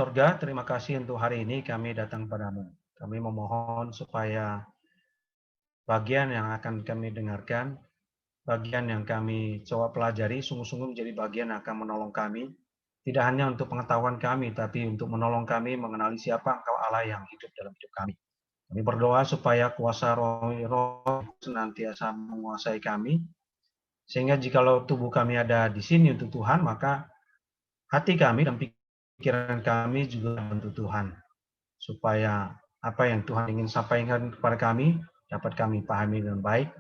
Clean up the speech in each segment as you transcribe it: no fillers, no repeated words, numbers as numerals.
Surga, terima kasih untuk hari ini kami datang padamu. Kami memohon supaya bagian yang akan kami dengarkan, bagian yang kami coba pelajari, sungguh-sungguh menjadi bagian yang akan menolong kami. Tidak hanya untuk pengetahuan kami, tapi untuk menolong kami mengenali siapa Engkau Allah yang hidup dalam hidup kami. Kami berdoa supaya kuasa roh senantiasa menguasai kami, sehingga jikalau tubuh kami ada di sini untuk Tuhan, maka hati kami dan pikiran kami juga untuk Tuhan. Supaya apa yang Tuhan ingin sampaikan kepada kami dapat kami pahami dengan baik,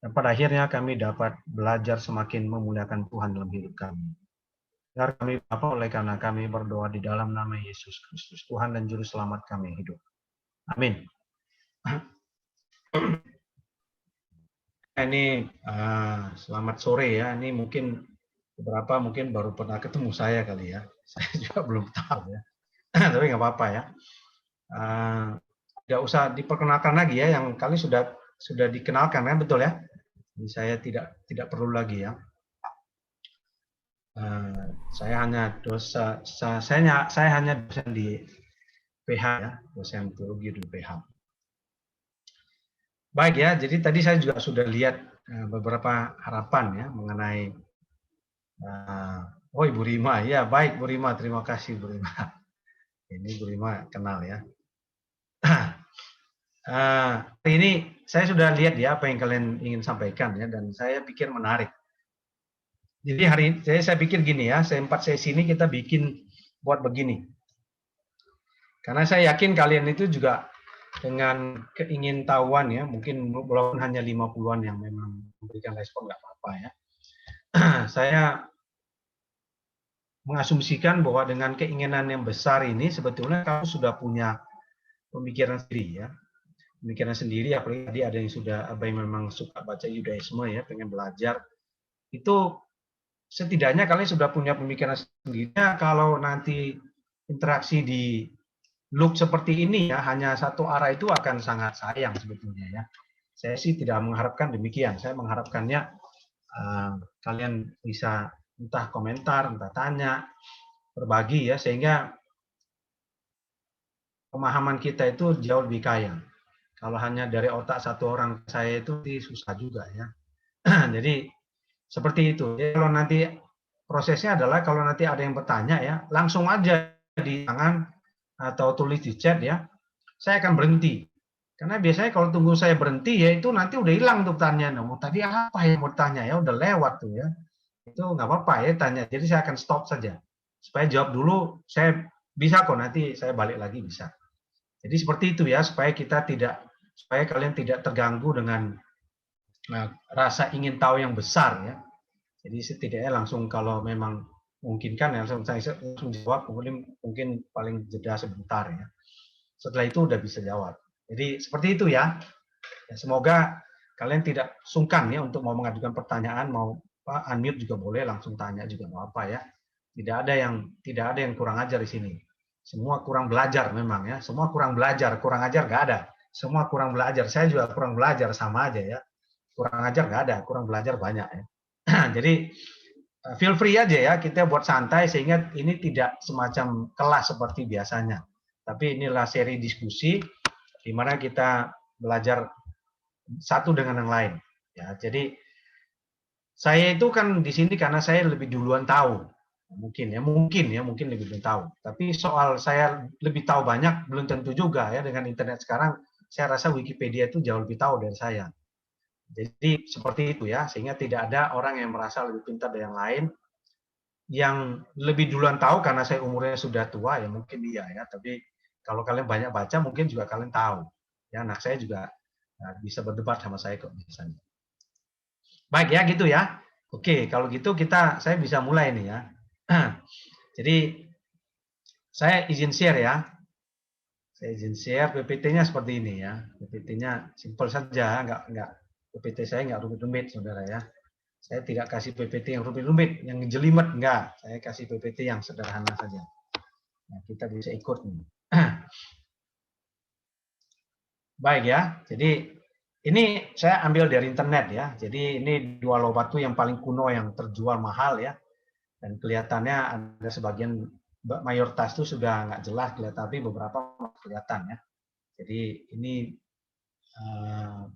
dan pada akhirnya kami dapat belajar semakin memuliakan Tuhan dalam hidup kami. Biar kami Bapa, oleh karena kami berdoa di dalam nama Yesus Kristus, Tuhan dan Juru Selamat kami hidup. Amin. Ini selamat sore ya. Ini mungkin beberapa mungkin baru pernah ketemu saya kali ya. Saya juga belum tahu ya. Tapi nggak apa-apa ya. Tidak usah diperkenalkan lagi ya, yang kali sudah dikenalkan kan, betul ya? Jadi saya tidak perlu lagi ya. Saya hanya saya hanya dosen di PH ya, dosen teologi di PH. Baik ya, jadi tadi saya juga sudah lihat beberapa harapan ya mengenai oh Ibu Rima, ya baik Bu Rima, terima kasih Bu Rima. Ini Bu Rima kenal ya. Hari ini saya sudah lihat ya apa yang kalian ingin sampaikan ya, dan saya pikir menarik. Jadi hari ini saya pikir gini ya, 4 sesi ini kita bikin buat begini. Karena saya yakin kalian itu juga dengan keingintahuan ya, mungkin walaupun hanya 50-an yang memang memberikan respon nggak apa-apa ya. Saya mengasumsikan bahwa dengan keinginan yang besar ini sebetulnya kamu sudah punya pemikiran sendiri ya. Pemikiran sendiri, apalagi tadi ada yang sudah apa yang memang suka baca Yudaisme ya, pengen belajar. Itu setidaknya kalian sudah punya pemikiran sendiri. Kalau nanti interaksi di loop seperti ini ya, hanya satu arah, itu akan sangat sayang sebetulnya ya. Saya sih tidak mengharapkan demikian. Saya mengharapkannya kalian bisa entah komentar, entah tanya, berbagi ya, sehingga pemahaman kita itu jauh lebih kaya. Kalau hanya dari otak satu orang saya itu susah juga ya. Jadi seperti itu. Jadi, kalau nanti prosesnya adalah kalau nanti ada yang bertanya ya, langsung aja di tangan atau tulis di chat ya. Saya akan berhenti. Karena biasanya kalau tunggu saya berhenti ya itu nanti udah hilang tuh pertanyaan. Mau tadi apa yang mau tanya ya, udah lewat tuh ya. Itu nggak apa-apa ya tanya. Jadi saya akan stop saja. Supaya jawab dulu, saya bisa kok nanti saya balik lagi bisa. Jadi seperti itu ya, supaya kalian tidak terganggu dengan rasa ingin tahu yang besar ya. Jadi setidaknya langsung kalau memang memungkinkan ya langsung jawab, kemudian mungkin paling jeda sebentar ya. Setelah itu udah bisa jawab. Jadi seperti itu ya. Semoga kalian tidak sungkan ya untuk mau mengajukan pertanyaan, mau unmute juga boleh, langsung tanya juga mau apa ya. Tidak ada yang kurang ajar di sini. Semua kurang belajar memang ya. Semua kurang belajar, kurang ajar nggak ada. Semua kurang belajar. Saya juga kurang belajar sama aja ya. Kurang ajar nggak ada, kurang belajar banyak ya. Jadi feel free aja ya, kita buat santai sehingga ini tidak semacam kelas seperti biasanya. Tapi inilah seri diskusi di mana kita belajar satu dengan yang lain. Ya, jadi saya itu kan di sini karena saya lebih duluan tahu. Mungkin lebih duluan tahu. Tapi soal saya lebih tahu banyak belum tentu juga ya, dengan internet sekarang saya rasa Wikipedia itu jauh lebih tahu dari saya. Jadi seperti itu ya, sehingga tidak ada orang yang merasa lebih pintar dari yang lain. Yang lebih duluan tahu karena saya umurnya sudah tua ya mungkin iya ya, tapi kalau kalian banyak baca mungkin juga kalian tahu. Ya, anak saya juga bisa berdebat sama saya kok misalnya. Baik ya gitu ya. Oke, kalau gitu saya bisa mulai nih ya. Jadi saya izin share ya. Saya izin share PPT-nya seperti ini ya. PPT-nya simpel saja, nggak PPT saya nggak rumit-rumit saudara ya. Saya tidak kasih PPT yang rumit-rumit, yang jelimet, enggak. Saya kasih PPT yang sederhana saja. Nah, kita bisa ikut nih. Baik ya, jadi ini saya ambil dari internet ya. Jadi ini dua loh batu yang paling kuno yang terjual mahal ya. Dan kelihatannya ada sebagian mayoritas itu sudah nggak jelas, tapi beberapa kelihatan ya. Jadi ini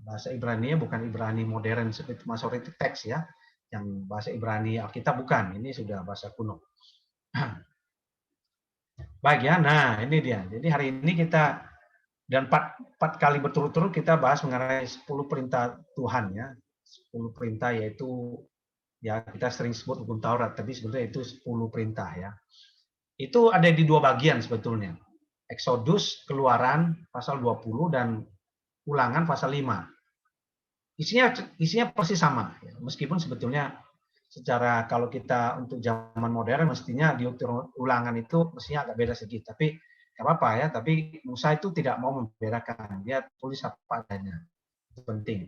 bahasa Ibrani bukan Ibrani modern seperti majority text ya, yang bahasa Ibrani Alkitab bukan, ini sudah bahasa kuno. Baik ya, nah ini dia. Jadi hari ini kita dan empat kali berturut-turut kita bahas mengenai 10 perintah Tuhan ya. 10 perintah yaitu ya kita sering sebut hukum Taurat, tapi sebetulnya itu 10 perintah ya. Itu ada di dua bagian sebetulnya. Exodus, Keluaran pasal 20 dan Ulangan pasal 5. Isinya persis sama ya. Meskipun sebetulnya secara kalau kita untuk zaman modern mestinya di Ulangan itu mestinya agak beda sedikit, tapi nggak apa-apa ya. Tapi Musa itu tidak mau membedakan, dia tulis apa adanya, itu penting.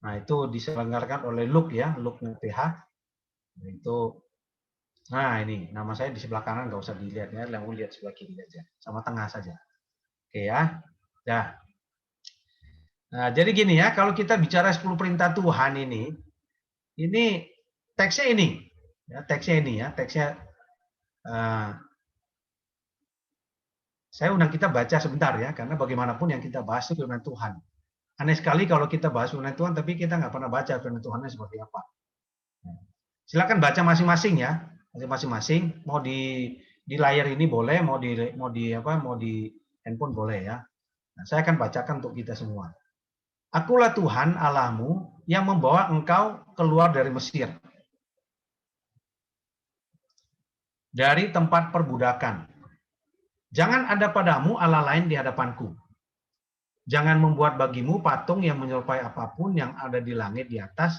Nah itu diselenggarakan oleh Luke ya, Luke PH. Itu, nah ini nama saya di sebelah kanan nggak usah dilihat ya, yang lihat sebelah kiri aja, sama tengah saja. Oke ya, dah. Nah jadi gini ya, kalau kita bicara 10 perintah Tuhan ini teksnya ini, ya, teksnya saya undang kita baca sebentar ya, karena bagaimanapun yang kita bahas itu firman Tuhan. Aneh sekali kalau kita bahas firman Tuhan, tapi kita nggak pernah baca firman Tuhannya seperti apa. Silakan baca masing-masing ya, masing-masing. Mau di layar ini boleh, mau di handphone boleh ya. Nah, saya akan bacakan untuk kita semua. Akulah Tuhan Allahmu yang membawa engkau keluar dari Mesir, dari tempat perbudakan. Jangan ada padamu Allah lain di hadapanku. Jangan membuat bagimu patung yang menyerupai apapun yang ada di langit di atas,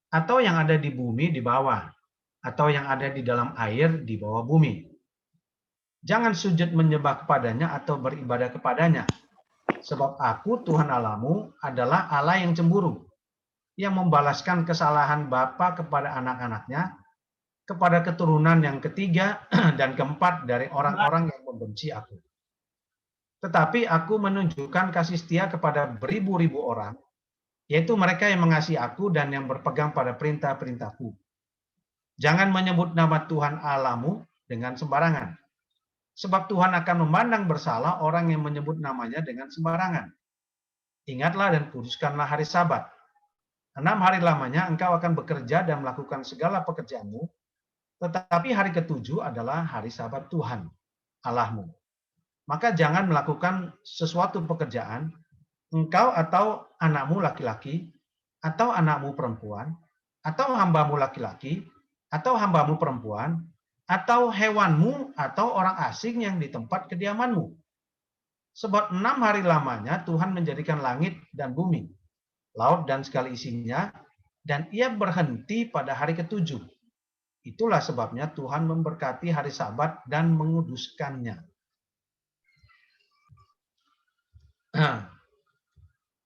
atau yang ada di bumi di bawah, atau yang ada di dalam air di bawah bumi. Jangan sujud menyembah kepadanya atau beribadah kepadanya. Sebab aku, Tuhan Allahmu, adalah Allah yang cemburu, yang membalaskan kesalahan bapa kepada anak-anaknya, kepada keturunan yang ketiga dan keempat dari orang-orang yang membenci aku. Tetapi aku menunjukkan kasih setia kepada beribu-ribu orang, yaitu mereka yang mengasihi aku dan yang berpegang pada perintah-perintahku. Jangan menyebut nama Tuhan Allahmu dengan sembarangan. Sebab Tuhan akan memandang bersalah orang yang menyebut namanya dengan sembarangan. Ingatlah dan kuduskanlah hari Sabat. 6 hari lamanya engkau akan bekerja dan melakukan segala pekerjaanmu, tetapi hari ketujuh adalah hari Sabat Tuhan, Allahmu. Maka jangan melakukan sesuatu pekerjaan, engkau atau anakmu laki-laki, atau anakmu perempuan, atau hambamu laki-laki, atau hambamu perempuan, atau hewanmu, atau orang asing yang di tempat kediamanmu. Sebab 6 hari lamanya Tuhan menjadikan langit dan bumi, laut dan segala isinya, dan ia berhenti pada hari ketujuh. Itulah sebabnya Tuhan memberkati hari Sabat dan menguduskannya.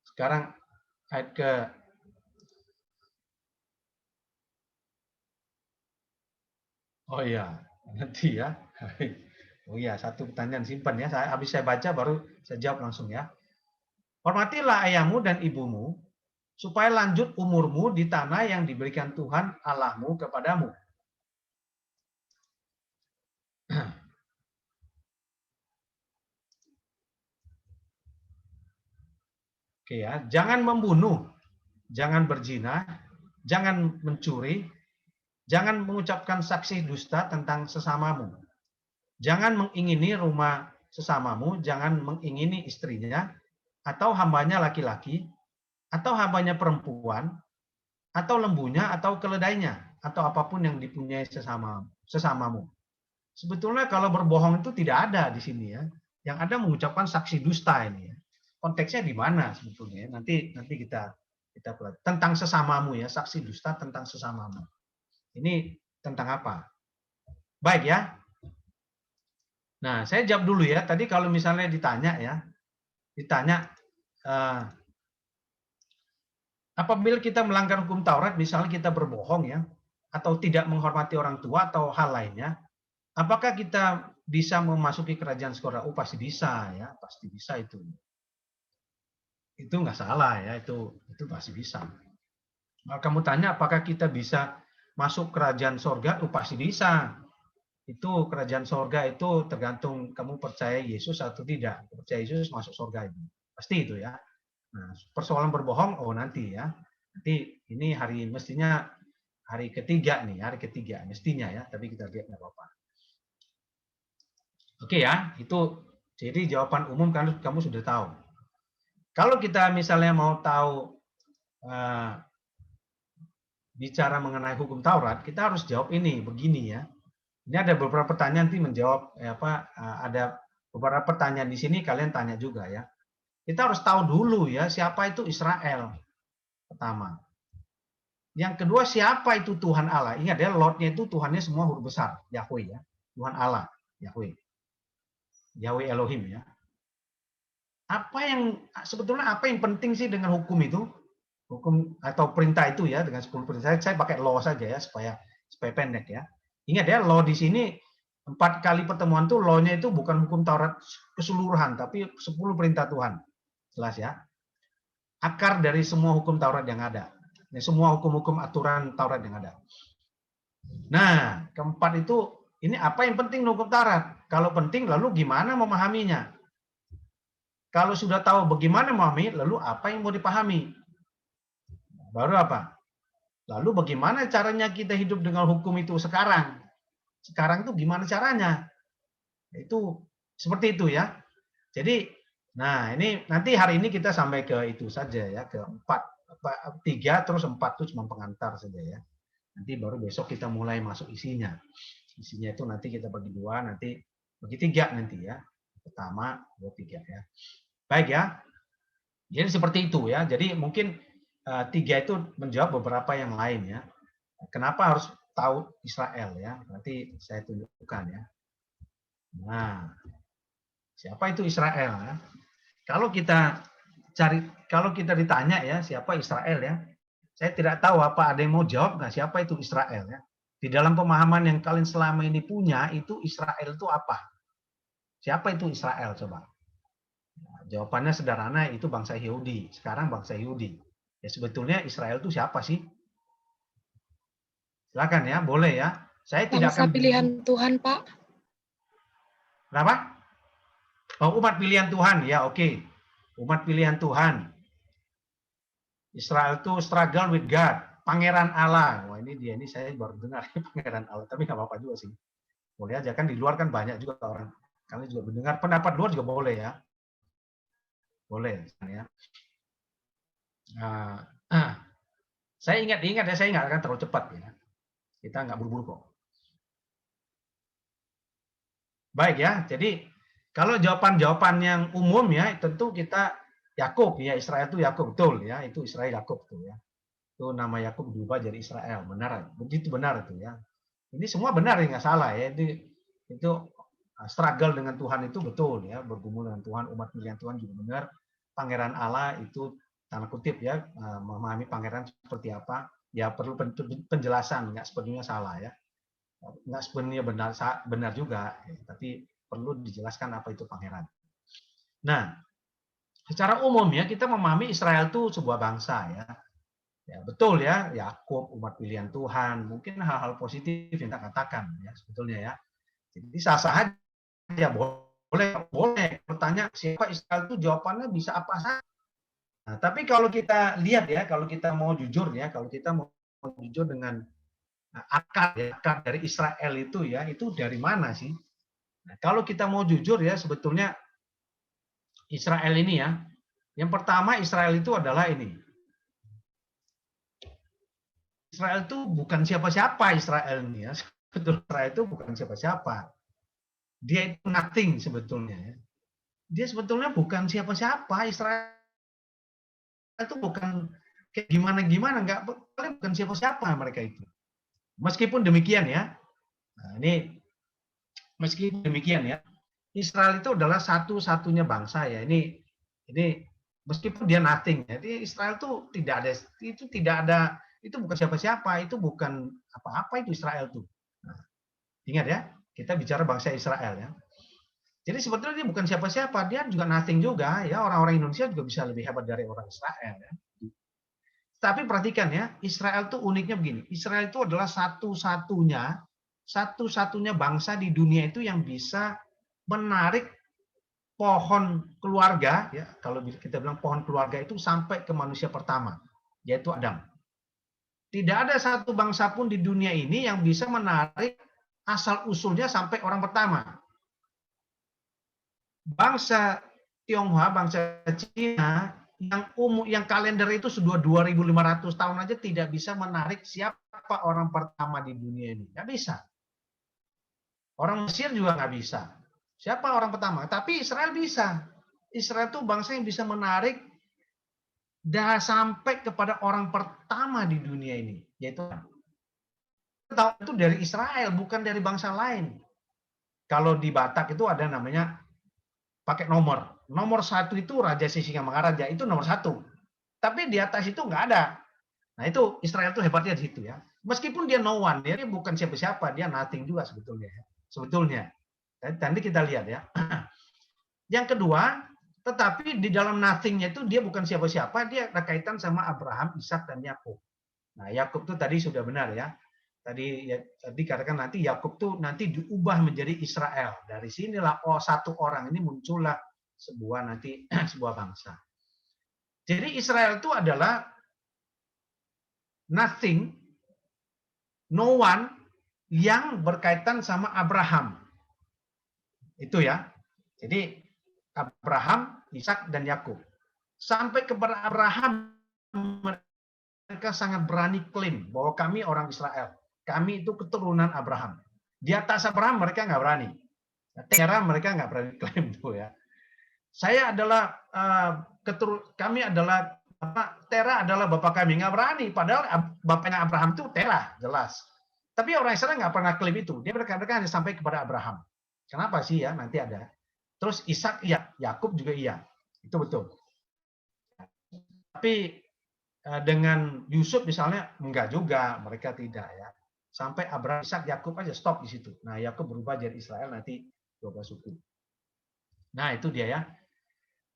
Sekarang ayat ke oh iya, nanti ya. Oh iya, satu pertanyaan simpan ya. Habis saya baca baru saya jawab langsung ya. Hormatilah ayahmu dan ibumu, supaya lanjut umurmu di tanah yang diberikan Tuhan Allahmu kepadamu. Oke ya, jangan membunuh, jangan berzina, jangan mencuri, jangan mengucapkan saksi dusta tentang sesamamu. Jangan mengingini rumah sesamamu, jangan mengingini istrinya, atau hambanya laki-laki, atau hambanya perempuan, atau lembunya, atau keledainya, atau apapun yang dipunyai sesamamu. Sebetulnya kalau berbohong itu tidak ada di sini ya. Yang ada mengucapkan saksi dusta ini ya. Konteksnya di mana sebetulnya? Nanti kita pelajari. Tentang sesamamu ya, saksi dusta tentang sesamamu. Ini tentang apa? Baik ya. Nah, saya jawab dulu ya. Tadi kalau misalnya ditanya apabila kita melanggar hukum Taurat, misalnya kita berbohong ya, atau tidak menghormati orang tua atau hal lainnya, apakah kita bisa memasuki kerajaan surga? Oh, pasti bisa ya, pasti bisa itu. Itu nggak salah ya, itu pasti bisa. Kalau kamu tanya apakah kita bisa masuk kerajaan surga? Oh, pasti bisa. itu kerajaan sorga itu tergantung kamu percaya Yesus atau tidak. Percaya Yesus masuk sorga itu. Pasti itu ya. Nah, persoalan berbohong, oh nanti ya. Nanti ini mestinya hari ketiga nih, hari ketiga mestinya ya. Tapi kita lihat nggak apa-apa. Oke ya, itu jadi jawaban umum kamu sudah tahu. Kalau kita misalnya mau tahu bicara mengenai hukum Taurat, kita harus jawab ini begini ya. Ini ada beberapa pertanyaan nanti menjawab ada beberapa pertanyaan di sini kalian tanya juga ya. Kita harus tahu dulu ya siapa itu Israel pertama. Yang kedua siapa itu Tuhan Allah. Ingat ya Lordnya itu Tuhannya semua huruf besar Yahweh ya. Tuhan Allah Yahweh. Yahweh Elohim ya. Sebetulnya apa yang penting sih dengan hukum itu? Hukum atau perintah itu ya dengan 10 perintah. Saya pakai law saja ya supaya pendek ya. Ingat ya law di sini 4 kali pertemuan tuh law-nya itu bukan hukum Taurat keseluruhan tapi 10 perintah Tuhan. Jelas ya. Akar dari semua hukum Taurat yang ada. Semua hukum-hukum aturan Taurat yang ada. Nah, keempat itu ini apa yang penting hukum Taurat? Kalau penting lalu gimana memahaminya? Kalau sudah tahu bagaimana memahami, lalu apa yang mau dipahami? Baru apa? Lalu bagaimana caranya kita hidup dengan hukum itu sekarang? Sekarang itu gimana caranya? Itu seperti itu ya. Jadi, nah ini nanti hari ini kita sampai ke itu saja ya, ke 3 terus 4 itu cuma pengantar saja ya. Nanti baru besok kita mulai masuk isinya. Isinya itu nanti kita bagi 2, nanti bagi 3 nanti ya. Pertama, 2, 3 ya. Baik ya. Jadi seperti itu ya. Jadi mungkin 3 itu menjawab beberapa yang lain ya. Kenapa harus tahu Israel ya? Nanti saya tunjukkan ya. Nah, siapa itu Israel ya? Kalau kita ditanya ya siapa Israel ya, saya tidak tahu apa ada yang mau jawab nggak siapa itu Israel ya. Di dalam pemahaman yang kalian selama ini punya itu Israel itu apa? Siapa itu Israel coba? Nah, jawabannya sederhana itu bangsa Yahudi. Sekarang bangsa Yahudi. Ya sebetulnya Israel itu siapa sih? Silakan ya, boleh ya. Saya tidak Bangsa akan pilihan Tuhan, Pak. Kenapa? Oh, umat pilihan Tuhan ya, oke. Umat pilihan Tuhan. Israel itu struggle with God, pangeran Allah. Wah ini saya baru dengar pangeran Allah, tapi nggak apa-apa juga sih. Boleh aja kan di luar kan banyak juga orang. Kalian juga mendengar pendapat luar juga boleh ya. Boleh ya. Saya ingat ya, saya nggak akan terlalu cepat ya. Kita nggak buru-buru kok. Baik ya, jadi kalau jawaban-jawaban yang umum ya tentu kita Yakub ya, Israel itu Yakub betul ya, itu Israel Yakub tuh ya. Itu nama Yakub berubah jadi Israel, benar, begitu benar itu ya. Ini semua benar ya nggak salah ya, itu struggle dengan Tuhan itu betul ya, bergumul dengan Tuhan, umat pilihan Tuhan juga benar. Pangeran Allah itu tanda kutip ya, memahami pangeran seperti apa, ya perlu penjelasan, nggak sepenuhnya salah ya, nggak sepenuhnya benar juga, ya, tapi perlu dijelaskan apa itu pangeran. Nah, secara umum ya kita memahami Israel itu sebuah bangsa ya. Ya, betul ya, Yakub umat pilihan Tuhan. Mungkin hal-hal positif yang kita katakan ya sebetulnya ya. Jadi sah-sah aja boleh bertanya siapa Israel itu jawabannya bisa apa saja. Nah, tapi kalau kita lihat ya, kalau kita mau jujur ya, kalau kita mau jujur dengan akar dari Israel itu ya, itu dari mana sih? Nah, kalau kita mau jujur ya, sebetulnya Israel ini ya, yang pertama Israel itu adalah ini. Israel itu bukan siapa-siapa Israel ini ya. Sebetulnya Israel itu bukan siapa-siapa. Dia itu nothing sebetulnya ya. Dia sebetulnya bukan siapa-siapa. Israel itu bukan kayak gimana-gimana, bukan siapa-siapa mereka itu. Meskipun demikian ya. Nah, ini meskipun demikian ya. Israel itu adalah satu-satunya bangsa ya. Ini meskipun dia nothing ya. Israel itu tidak ada itu bukan siapa-siapa, itu bukan apa-apa itu Israel tuh. Nah, ingat ya, kita bicara bangsa Israel ya. Jadi sebetulnya dia bukan siapa-siapa, dia juga nothing juga ya. Orang-orang Indonesia juga bisa lebih hebat dari orang Israel ya. Tapi perhatikan ya, Israel tuh uniknya begini. Israel itu adalah satu-satunya satu-satunya bangsa di dunia itu yang bisa menarik pohon keluarga, ya kalau kita bilang pohon keluarga itu sampai ke manusia pertama, yaitu Adam. Tidak ada satu bangsa pun di dunia ini yang bisa menarik asal-usulnya sampai orang pertama. Bangsa Tionghoa, bangsa Cina, yang kalender itu sudah 2.500 tahun aja tidak bisa menarik siapa orang pertama di dunia ini. Nggak bisa. Orang Mesir juga nggak bisa. Siapa orang pertama? Tapi Israel bisa. Israel itu bangsa yang bisa menarik dah sampai kepada orang pertama di dunia ini, yaitu tahu itu dari Israel, bukan dari bangsa lain. Kalau di Batak itu ada namanya pakai nomor. Nomor 1 itu Raja Sisingamangaraja, itu nomor 1. Tapi di atas itu nggak ada. Nah itu Israel itu hebatnya di situ ya. Meskipun dia no one, dia bukan siapa-siapa, dia nothing juga sebetulnya. Sebetulnya. Nanti kita lihat ya. Yang kedua, tetapi di dalam nothing-nya itu dia bukan siapa-siapa, dia ada kaitan sama Abraham, Ishak dan Yakub. Nah, Yakub itu tadi sudah benar ya. Tadi katakan nanti Yakub tuh nanti diubah menjadi Israel. Dari sinilah satu orang ini muncullah sebuah nanti sebuah bangsa. Jadi Israel itu adalah nothing, no one yang berkaitan sama Abraham. Itu ya. Jadi Abraham, Ishak dan Yakub. Sampai kepada Abraham mereka sangat berani klaim bahwa kami orang Israel. Kami itu keturunan Abraham. Di atas Abraham mereka nggak berani. Tera mereka nggak berani klaim itu ya. Saya adalah kami adalah Tera adalah bapak kami, nggak berani. Padahal bapaknya Abraham itu Tera, jelas. Tapi orang Israel nggak pernah klaim itu. Mereka hanya sampai kepada Abraham. Kenapa sih ya? Nanti ada. Terus Ishak iya, Yakub juga iya. Itu betul. Tapi dengan Yusuf misalnya enggak juga, mereka tidak ya. Sampai Abraham, Ishak, Yakub aja stop di situ. Nah, Yakub berubah jadi Israel nanti 12 suku. Nah, itu dia ya.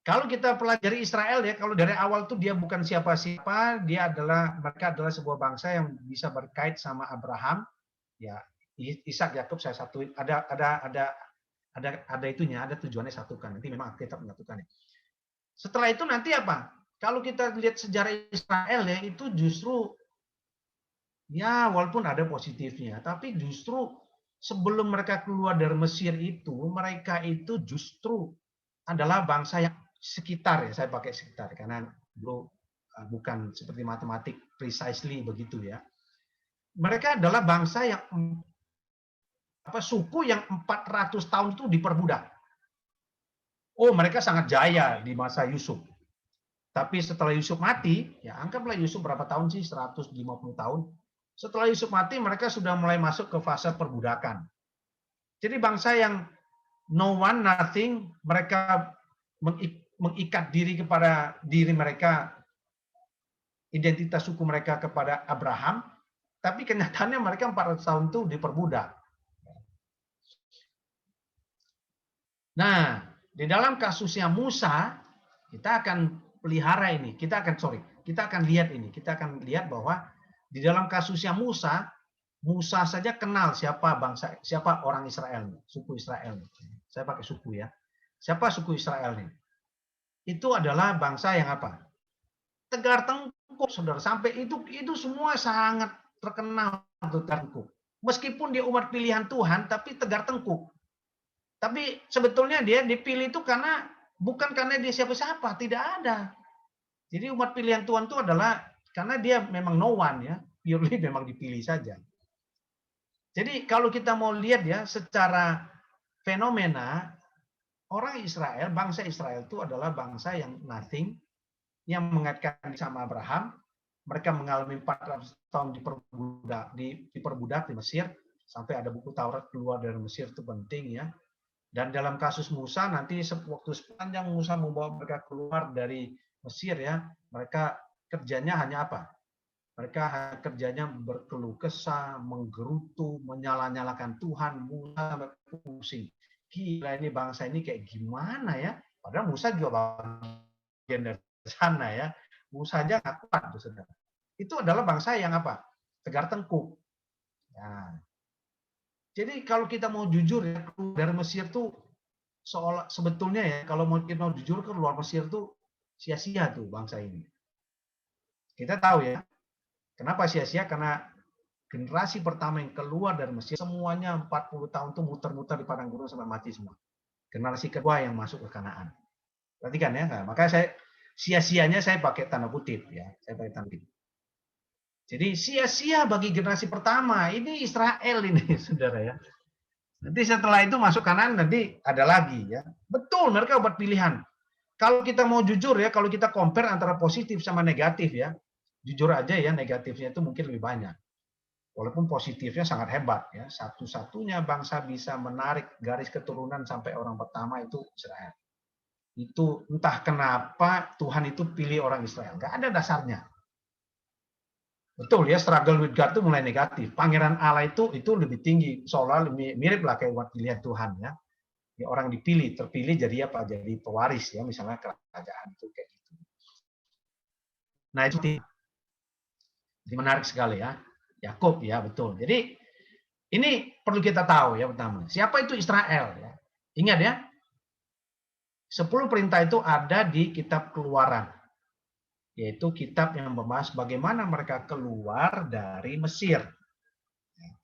Kalau kita pelajari Israel ya, kalau dari awal tuh dia bukan siapa-siapa, mereka adalah sebuah bangsa yang bisa berkait sama Abraham, ya Ishak, Yakub saya satuin. Ada itunya, ada tujuannya satukan. Nanti memang kita menyatukannya. Setelah itu nanti apa? Kalau kita lihat sejarah Israel ya, itu justru ya walaupun ada positifnya, tapi justru sebelum mereka keluar dari Mesir itu, mereka itu justru adalah bangsa yang sekitar ya, saya pakai sekitar karena dulu bukan seperti matematik precisely begitu ya. Mereka adalah bangsa yang suku yang 400 tahun itu diperbudak. Oh, mereka sangat jaya di masa Yusuf. Tapi setelah Yusuf mati, ya anggaplah Yusuf berapa tahun sih? 150 tahun. Setelah Yusuf mati, mereka sudah mulai masuk ke fase perbudakan. Jadi bangsa yang no one, nothing, mereka mengikat diri kepada diri mereka, identitas suku mereka kepada Abraham, tapi kenyataannya mereka 400 tahun itu diperbudak. Nah, di dalam kasusnya Musa, kita akan pelihara ini, kita akan lihat bahwa di dalam kasusnya Musa saja kenal siapa orang Israel, suku Israel. Saya pakai suku ya. Siapa suku Israel ini? Itu adalah bangsa yang apa? Tegar tengkuk, saudara. Sampai itu semua sangat terkenal tegar tengkuk. Meskipun dia umat pilihan Tuhan, tapi tegar tengkuk. Tapi sebetulnya dia dipilih itu bukan karena dia siapa-siapa, tidak ada. Jadi umat pilihan Tuhan itu adalah karena dia memang no one ya, purely memang dipilih saja. Jadi kalau kita mau lihat ya secara fenomena, orang Israel, bangsa Israel itu adalah bangsa yang nothing, yang mengaitkan sama Abraham. Mereka mengalami 400 tahun diperbudak di Mesir, sampai ada buku Taurat keluar dari Mesir itu penting ya. Dan dalam kasus Musa nanti waktu sepanjang Musa membawa mereka keluar dari Mesir ya, mereka kerjanya hanya apa? Mereka kerjanya berkeluh kesah, menggerutu, menyala-nyalakan Tuhan. Musa sampai pusing. Gila ini bangsa ini kayak gimana ya? Padahal Musa juga bagian dari sana ya. Musa aja nggak kuat, saudara. Itu adalah bangsa yang apa? Tegar tengkuk. Nah, Jadi kalau kita mau jujur ya, dari Mesir tuh sebetulnya ya, kalau kita mau jujur keluar Mesir tuh sia-sia tuh bangsa ini. Kita tahu ya, kenapa sia-sia? Karena generasi pertama yang keluar dari Mesir semuanya 40 tahun tuh muter-muter di padang gurun sampai mati semua. Generasi kedua yang masuk ke Kanaan. Perhatikan ya, nah, makanya saya sia-sianya saya pakai tanda kutip ya, saya pakai tanda kutip. Jadi sia-sia bagi generasi pertama, ini Israel ini saudara ya. Nanti setelah itu masuk Kanaan nanti ada lagi ya. Betul mereka buat pilihan. Kalau kita mau jujur ya, kalau kita compare antara positif sama negatif ya, jujur aja ya negatifnya itu mungkin lebih banyak. Walaupun positifnya sangat hebat ya. Satu-satunya bangsa bisa menarik garis keturunan sampai orang pertama itu Israel. Itu entah kenapa Tuhan itu pilih orang Israel. Nggak ada dasarnya. Betul ya, struggle with God itu mulai negatif. Pangeran Allah itu lebih tinggi, seolah mirip lah kayak umat pilihan Tuhan ya. Ya orang dipilih, terpilih jadi apa? Jadi pewaris ya, misalnya kerajaan itu kayak gitu. Nah itu menarik sekali ya. Yakub ya betul. Jadi ini perlu kita tahu ya pertama. Siapa itu Israel ya? Ingat ya, 10 perintah itu ada di kitab Keluaran. Yaitu kitab yang membahas bagaimana mereka keluar dari Mesir.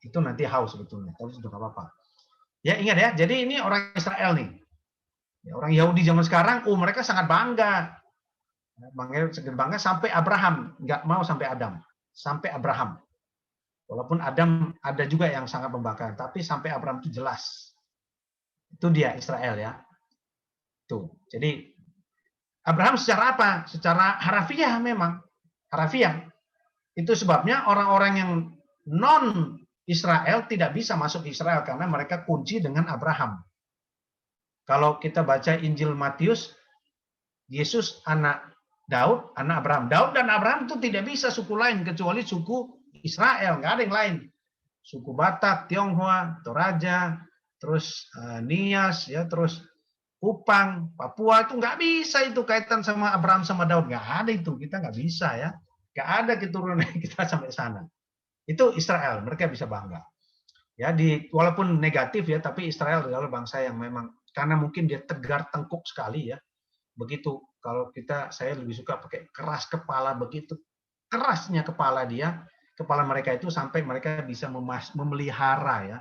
Itu nanti haus sebetulnya, tapi sudah nggak apa-apa. Ya ingat ya, jadi ini orang Israel nih. Ya, orang Yahudi zaman sekarang, mereka sangat bangga. Bangga sampai Abraham, nggak mau sampai Adam. Sampai Abraham. Walaupun Adam ada juga yang sangat membanggakan, tapi sampai Abraham itu jelas. Itu dia Israel ya. Tuh. Jadi Abraham secara apa? Secara harafiah memang. Harafiah. Itu sebabnya orang-orang yang non Israel tidak bisa masuk Israel karena mereka kunci dengan Abraham. Kalau kita baca Injil Matius, Yesus anak Daud, anak Abraham. Daud dan Abraham itu tidak bisa suku lain kecuali suku Israel, nggak ada yang lain. Suku Batak, Tionghoa, Toraja, terus Nias, ya, terus Kupang, Papua itu nggak bisa itu kaitan sama Abraham sama Daud, nggak ada itu, kita nggak bisa ya, nggak ada keturunan kita sampai sana. Itu Israel, mereka bisa bangga. Ya, walaupun negatif ya, tapi Israel adalah bangsa yang memang karena mungkin dia tegar tengkuk sekali ya. Begitu kalau saya lebih suka pakai keras kepala, begitu kerasnya kepala mereka itu sampai mereka bisa memelihara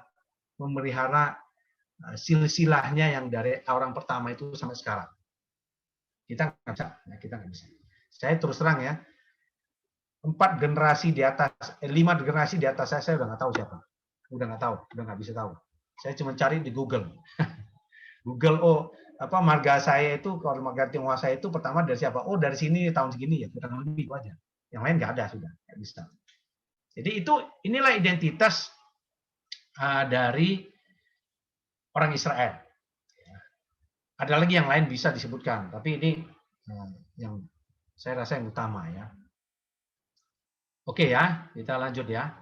silsilahnya yang dari orang pertama itu sampai sekarang. Kita nggak bisa. Saya terus terang ya, 5 generasi di atas saya udah nggak tahu siapa. Udah nggak bisa tahu. Saya cuma cari di Google. Google, marga saya itu, kalau marga Tionghoa saya itu pertama dari siapa? Oh, dari sini tahun segini ya, kurang lebih itu aja. Yang lain nggak ada sudah, nggak bisa. Jadi inilah identitas dari orang Israel. Ada lagi yang lain bisa disebutkan, tapi ini yang saya rasa yang utama ya. Oke ya, kita lanjut ya.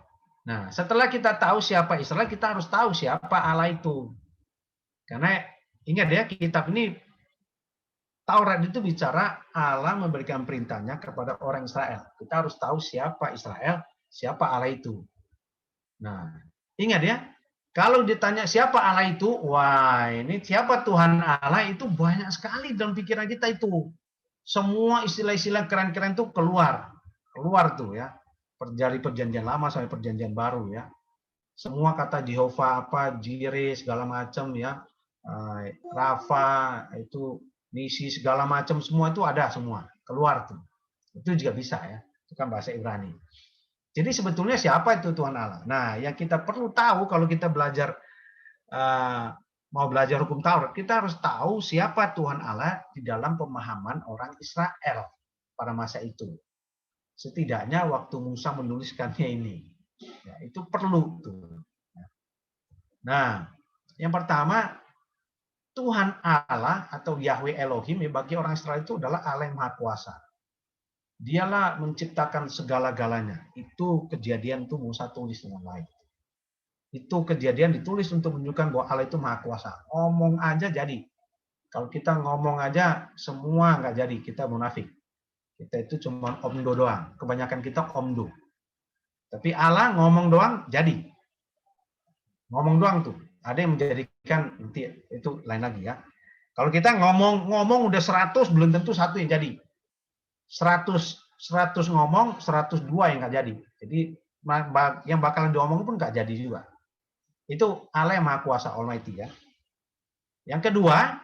Nah, setelah kita tahu siapa Israel, kita harus tahu siapa Allah itu. Karena ingat ya, kitab ini Taurat itu bicara Allah memberikan perintahnya kepada orang Israel. Kita harus tahu siapa Israel, siapa Allah itu. Nah, ingat ya, kalau ditanya siapa Allah itu, wah ini siapa Tuhan Allah itu banyak sekali dalam pikiran kita itu. Semua istilah-istilah keren-keren itu keluar tuh ya. Dari perjanjian lama sampai perjanjian baru ya. Semua kata Jehovah Jireh segala macam ya. Rafa itu misi segala macam semua itu ada semua keluar tuh. Itu juga bisa ya. Itu kan bahasa Ibrani. Jadi sebetulnya siapa itu Tuhan Allah? Nah, yang kita perlu tahu kalau kita mau belajar hukum Taurat, kita harus tahu siapa Tuhan Allah di dalam pemahaman orang Israel pada masa itu. Setidaknya waktu Musa menuliskannya ini, ya, itu perlu tuh. Nah, yang pertama Tuhan Allah atau Yahweh Elohim bagi orang Israel itu adalah Allah yang Maha Kuasa. Dialah menciptakan segala-galanya. Itu kejadian itu Musa tulis dengan baik. Itu kejadian ditulis untuk menunjukkan bahwa Allah itu Maha Kuasa. Ngomong aja jadi. Kalau kita ngomong aja semua nggak jadi, kita munafik. Kita itu cuma omdo doang. Kebanyakan kita omdo. Tapi Allah ngomong doang jadi. Ngomong doang tuh. Ada yang menjadikan, nanti itu lain lagi ya. Kalau kita ngomong udah 100, belum tentu satu yang jadi. 100 ngomong, 102 yang nggak jadi. Jadi yang bakalan diomong pun nggak jadi juga. Itu Allah yang Maha Kuasa, Almighty ya. Yang kedua,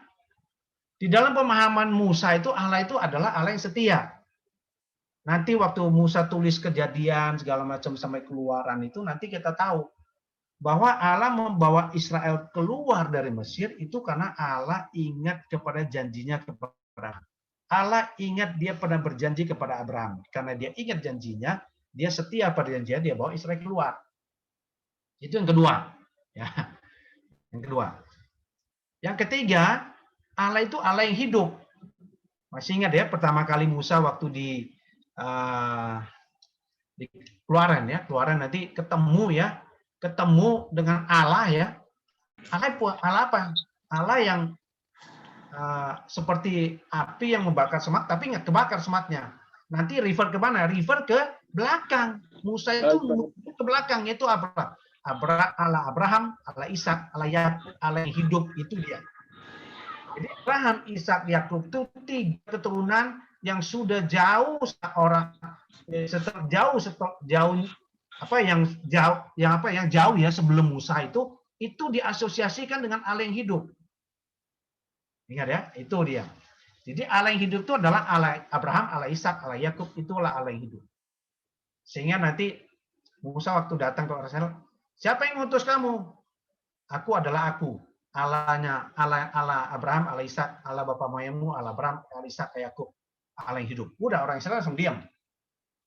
di dalam pemahaman Musa itu Allah itu adalah Allah yang setia. Nanti waktu Musa tulis Kejadian segala macam sampai Keluaran itu nanti kita tahu bahwa Allah membawa Israel keluar dari Mesir itu karena Allah ingat kepada janjinya kepada Abraham. Allah ingat dia pernah berjanji kepada Abraham. Karena dia ingat janjinya, dia setia pada janjinya, dia bawa Israel keluar. Itu yang kedua. Ya. Yang kedua. Yang ketiga, Allah itu Allah yang hidup. Masih ingat ya, pertama kali Musa waktu di Keluaran ya, Keluaran nanti ketemu dengan Allah ya. Allah apa? Allah yang seperti api yang membakar semak, tapi nggak kebakar semaknya. Nanti river ke mana? River ke belakang. Musa itu ke belakang, itu apa? Allah Abraham, Allah Ishak, Allah Yakub, Allah yang hidup, itu dia. Jadi Abraham, Ishak, Yakub itu 3 keturunan yang sudah jauh yang jauh ya sebelum Musa itu diasosiasikan dengan Allah yang hidup. Ingat ya, itu dia. Jadi Allah yang hidup itu adalah Allah Abraham, Allah Ishak, Allah Yakub, itulah Allah yang hidup. Sehingga nanti Musa waktu datang ke Israel, siapa yang ngutus kamu? Aku adalah aku. Allah Abraham, Allah Ishak, Allah bapa moyangmu, Allah Abraham, Allah Ishak, Yakub, Allah yang hidup. Udah orang Israel langsung diam.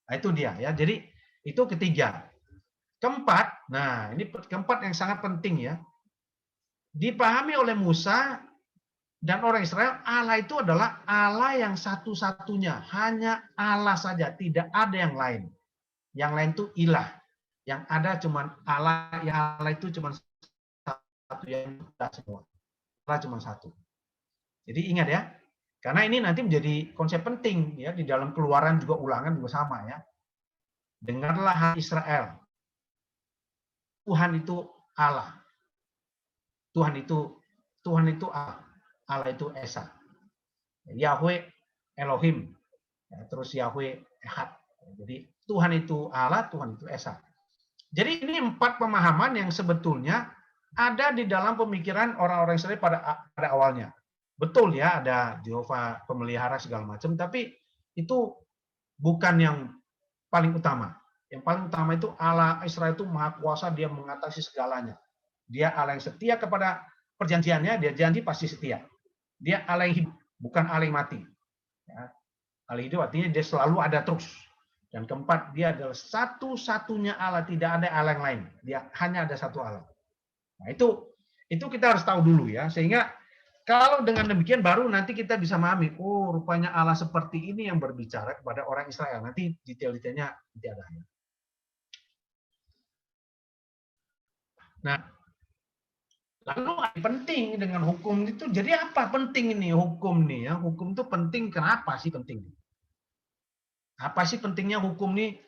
Nah, itu dia ya. Jadi itu ketiga. Keempat, nah ini keempat yang sangat penting ya. Dipahami oleh Musa dan orang Israel, Allah itu adalah Allah yang satu-satunya. Hanya Allah saja, tidak ada yang lain. Yang lain itu ilah. Yang ada cuma Allah, yang Allah itu cuma satu yang kita semua. Allah cuma satu. Jadi ingat ya, karena ini nanti menjadi konsep penting ya di dalam Keluaran juga Ulangan juga sama ya. Dengarlah hai Israel, Tuhan itu Allah. Tuhan itu Allah. Allah itu Esa. Yahweh Elohim. Ya, terus Yahweh Ehad. Jadi Tuhan itu Allah, Tuhan itu Esa. Jadi ini 4 pemahaman yang sebetulnya ada di dalam pemikiran orang-orang Israel pada awalnya. Betul ya, ada Jehovah pemelihara segala macam, tapi itu bukan yang paling utama. Yang paling utama itu Allah Israel itu maha kuasa, dia mengatasi segalanya. Dia Allah yang setia kepada perjanjiannya, dia janji pasti setia. Dia Allah yang hidup, bukan Allah yang mati. Ya. Allah hidup artinya dia selalu ada terus. Dan keempat, dia adalah satu-satunya Allah, tidak ada Allah yang lain. Dia hanya ada satu Allah. Nah, itu kita harus tahu dulu ya, sehingga kalau dengan demikian baru nanti kita bisa memahami, oh rupanya Allah seperti ini yang berbicara kepada orang Israel. Nanti detail-detailnya nanti ada. Nah, lalu apa penting dengan hukum itu? Jadi apa penting ini hukum nih ya? Hukum itu penting, kenapa sih penting? Apa sih pentingnya hukum nih?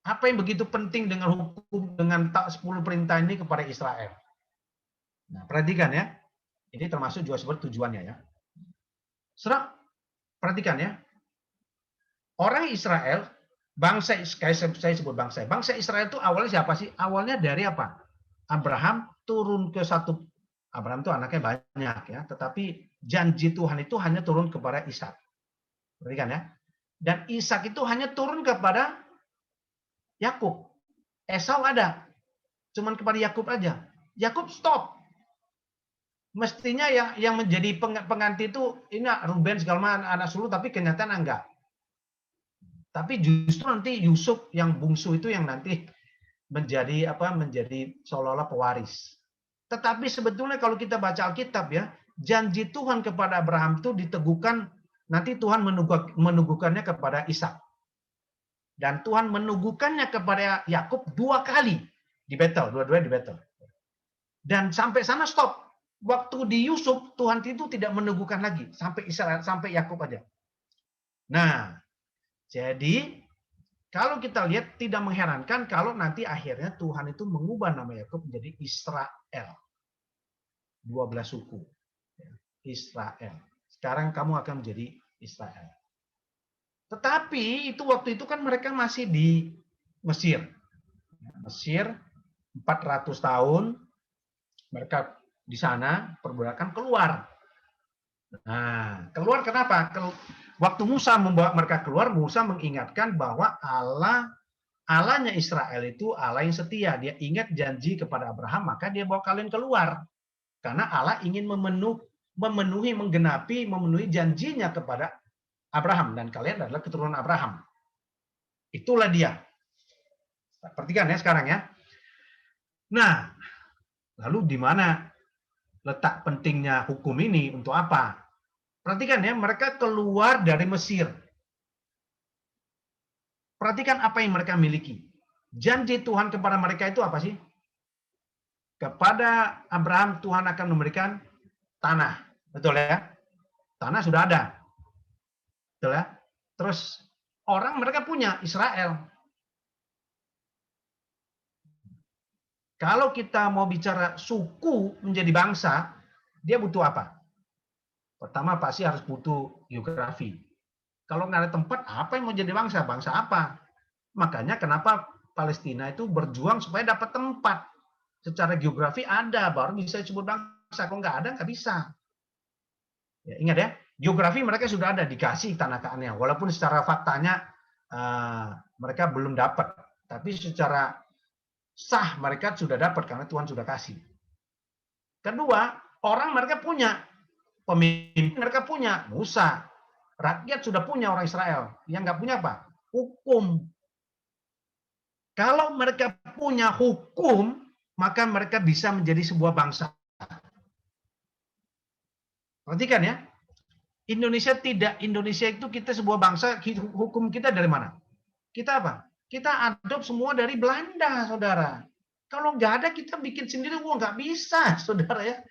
Apa yang begitu penting dengan hukum, dengan 10 perintah ini kepada Israel? Nah, perhatikan ya. Ini termasuk juga seperti tujuannya ya. Perhatikan ya. Orang Israel, bangsa, saya sebut bangsa. Bangsa Israel itu awalnya siapa sih? Awalnya dari apa? Abraham turun ke satu. Abraham itu anaknya banyak ya. Tetapi janji Tuhan itu hanya turun kepada Ishak. Perhatikan ya. Dan Ishak itu hanya turun kepada Yakub. Esau ada. Cuman kepada Yakub aja. Yakub stop. Mestinya yang menjadi pengganti itu ini Ruben segala macam anak sulung, tapi kenyataan enggak. Tapi justru nanti Yusuf yang bungsu itu yang nanti menjadi seolah-olah pewaris. Tetapi sebetulnya kalau kita baca Alkitab ya, janji Tuhan kepada Abraham itu diteguhkan, nanti Tuhan menuguhkannya kepada Ishak. Dan Tuhan menuguhkannya kepada Yakub 2 kali di Betel, dua-duanya di Betel. Dan sampai sana stop. Waktu di Yusuf, Tuhan itu tidak meneguhkan lagi sampai Israel, sampai Yakub aja. Nah, jadi kalau kita lihat tidak mengherankan kalau nanti akhirnya Tuhan itu mengubah nama Yakub menjadi Israel. 12 suku. Israel. Sekarang kamu akan menjadi Israel. Tetapi itu waktu itu kan mereka masih di Mesir. Mesir 400 tahun mereka di sana perbudakan keluar. Nah, keluar kenapa? Waktu Musa membawa mereka keluar, Musa mengingatkan bahwa Allahnya Israel itu Allah yang setia. Dia ingat janji kepada Abraham, maka dia bawa kalian keluar. Karena Allah ingin memenuhi, memenuhi janjinya kepada Abraham. Dan kalian adalah keturunan Abraham. Itulah dia. Perhatikan ya sekarang ya. Nah, lalu di mana letak pentingnya hukum ini? Untuk apa? Perhatikan ya, mereka keluar dari Mesir. Perhatikan apa yang mereka miliki. Janji Tuhan kepada mereka itu apa sih? Kepada Abraham Tuhan akan memberikan tanah. Betul ya? Tanah sudah ada. Betul ya? Terus orang mereka punya Israel. Kalau kita mau bicara suku menjadi bangsa, dia butuh apa? Pertama pasti harus butuh geografi. Kalau nggak ada tempat, apa yang mau jadi bangsa? Bangsa apa? Makanya kenapa Palestina itu berjuang supaya dapat tempat. Secara geografi ada, baru bisa disebut bangsa. Kalau nggak ada, nggak bisa. Ya, ingat ya, geografi mereka sudah ada, dikasih tanah Kanaan. Walaupun secara faktanya mereka belum dapat. Tapi secara sah mereka sudah dapat karena Tuhan sudah kasih. Kedua, orang mereka punya. Pemimpin mereka punya. Musa. Rakyat sudah punya orang Israel. Yang nggak punya apa? Hukum. Kalau mereka punya hukum, maka mereka bisa menjadi sebuah bangsa. Perhatikan ya. Indonesia itu kita sebuah bangsa, hukum kita dari mana? Kita apa? Kita adopt semua dari Belanda, saudara. Kalau nggak ada, kita bikin sendiri, nggak bisa, saudara ya.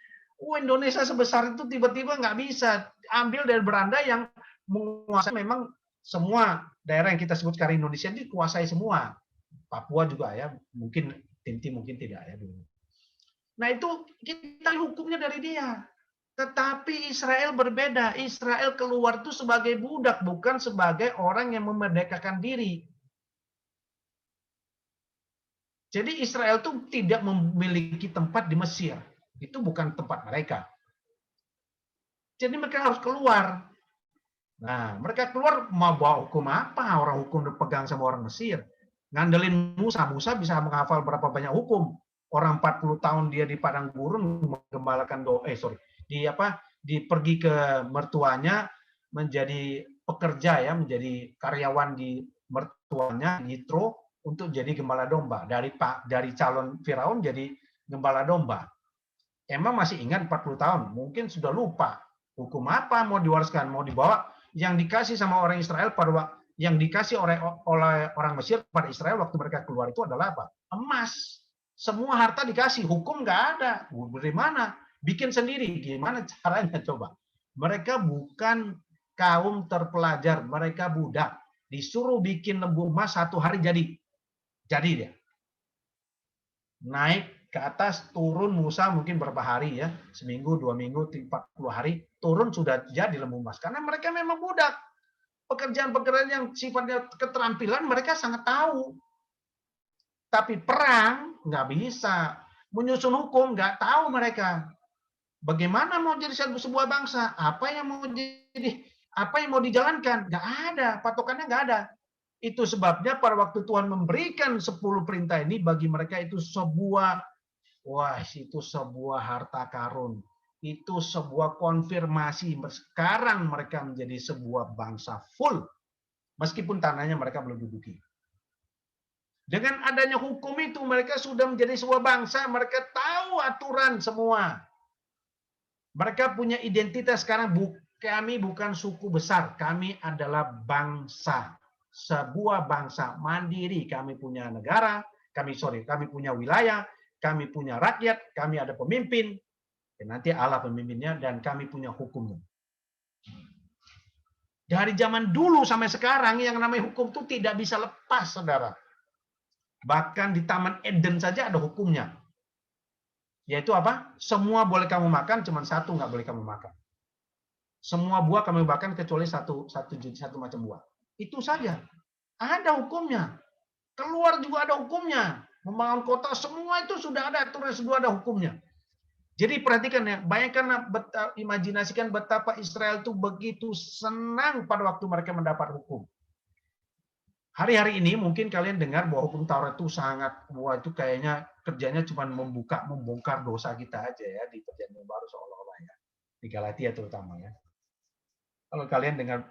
Indonesia sebesar itu tiba-tiba nggak bisa. Ambil dari Belanda yang menguasai memang semua daerah yang kita sebut sekarang Indonesia ini dikuasai semua. Papua juga ya, mungkin mungkin tidak ya dulu. Nah itu kita hukumnya dari dia. Tetapi Israel berbeda. Israel keluar itu sebagai budak, bukan sebagai orang yang memerdekakan diri. Jadi Israel itu tidak memiliki tempat di Mesir. Itu bukan tempat mereka. Jadi mereka harus keluar. Nah, mereka keluar mau bawa hukum apa? Orang hukum dipegang sama orang Mesir. Ngandelin Musa. Musa bisa menghafal berapa banyak hukum. Orang 40 tahun dia di padang gurun menggembalakan pergi ke mertuanya menjadi pekerja ya, menjadi karyawan di mertuanya, Yitro, untuk jadi gembala domba. Dari calon Firaun jadi gembala domba. Emang masih ingat 40 tahun? Mungkin sudah lupa. Hukum apa mau diwariskan, mau dibawa? Yang dikasih sama orang Israel yang dikasih oleh orang Mesir pada Israel waktu mereka keluar itu adalah apa? Emas. Semua harta dikasih, hukum nggak ada. Dari mana? Bikin sendiri. Gimana caranya coba? Mereka bukan kaum terpelajar, mereka budak. Disuruh bikin lembu emas 1 hari jadi. Jadi dia. Naik ke atas, turun Musa mungkin berapa hari ya, seminggu, 2 minggu, 40 hari, turun sudah jadi lembu emas. Karena mereka memang budak. Pekerjaan-pekerjaan yang sifatnya keterampilan mereka sangat tahu. Tapi perang nggak bisa. Menyusun hukum nggak tahu mereka. Bagaimana mau jadi sebuah bangsa? Apa yang mau dijalankan? Nggak ada, patokannya nggak ada. Itu sebabnya pada waktu Tuhan memberikan 10 perintah ini bagi mereka itu sebuah harta karun. Itu sebuah konfirmasi. Sekarang mereka menjadi sebuah bangsa full. Meskipun tanahnya mereka belum duduki. Dengan adanya hukum itu, mereka sudah menjadi sebuah bangsa. Mereka tahu aturan semua. Mereka punya identitas sekarang. Kami bukan suku besar. Kami adalah bangsa. Sebuah bangsa mandiri. Kami punya negara. Kami punya wilayah. Kami punya rakyat. Kami ada pemimpin. Dan nanti Allah pemimpinnya. Dan kami punya hukumnya. Dari zaman dulu sampai sekarang yang namanya hukum itu tidak bisa lepas, saudara. Bahkan di Taman Eden saja ada hukumnya. Yaitu apa? Semua boleh kamu makan, cuma satu nggak boleh kamu makan. Semua buah kamu makan kecuali satu macam buah. Itu saja. Ada hukumnya. Keluar juga ada hukumnya. Membangun kota, semua itu sudah ada aturan, sudah ada hukumnya. Jadi perhatikan ya, bayangkan, imajinasikan betapa Israel itu begitu senang pada waktu mereka mendapat hukum. Hari-hari ini mungkin kalian dengar bahwa hukum Taurat itu sangat, wah itu kayaknya kerjanya cuma membongkar dosa kita aja ya di Perjanjian Baru seolah-olah ya. Di Galatia terutama ya. Kalau kalian dengar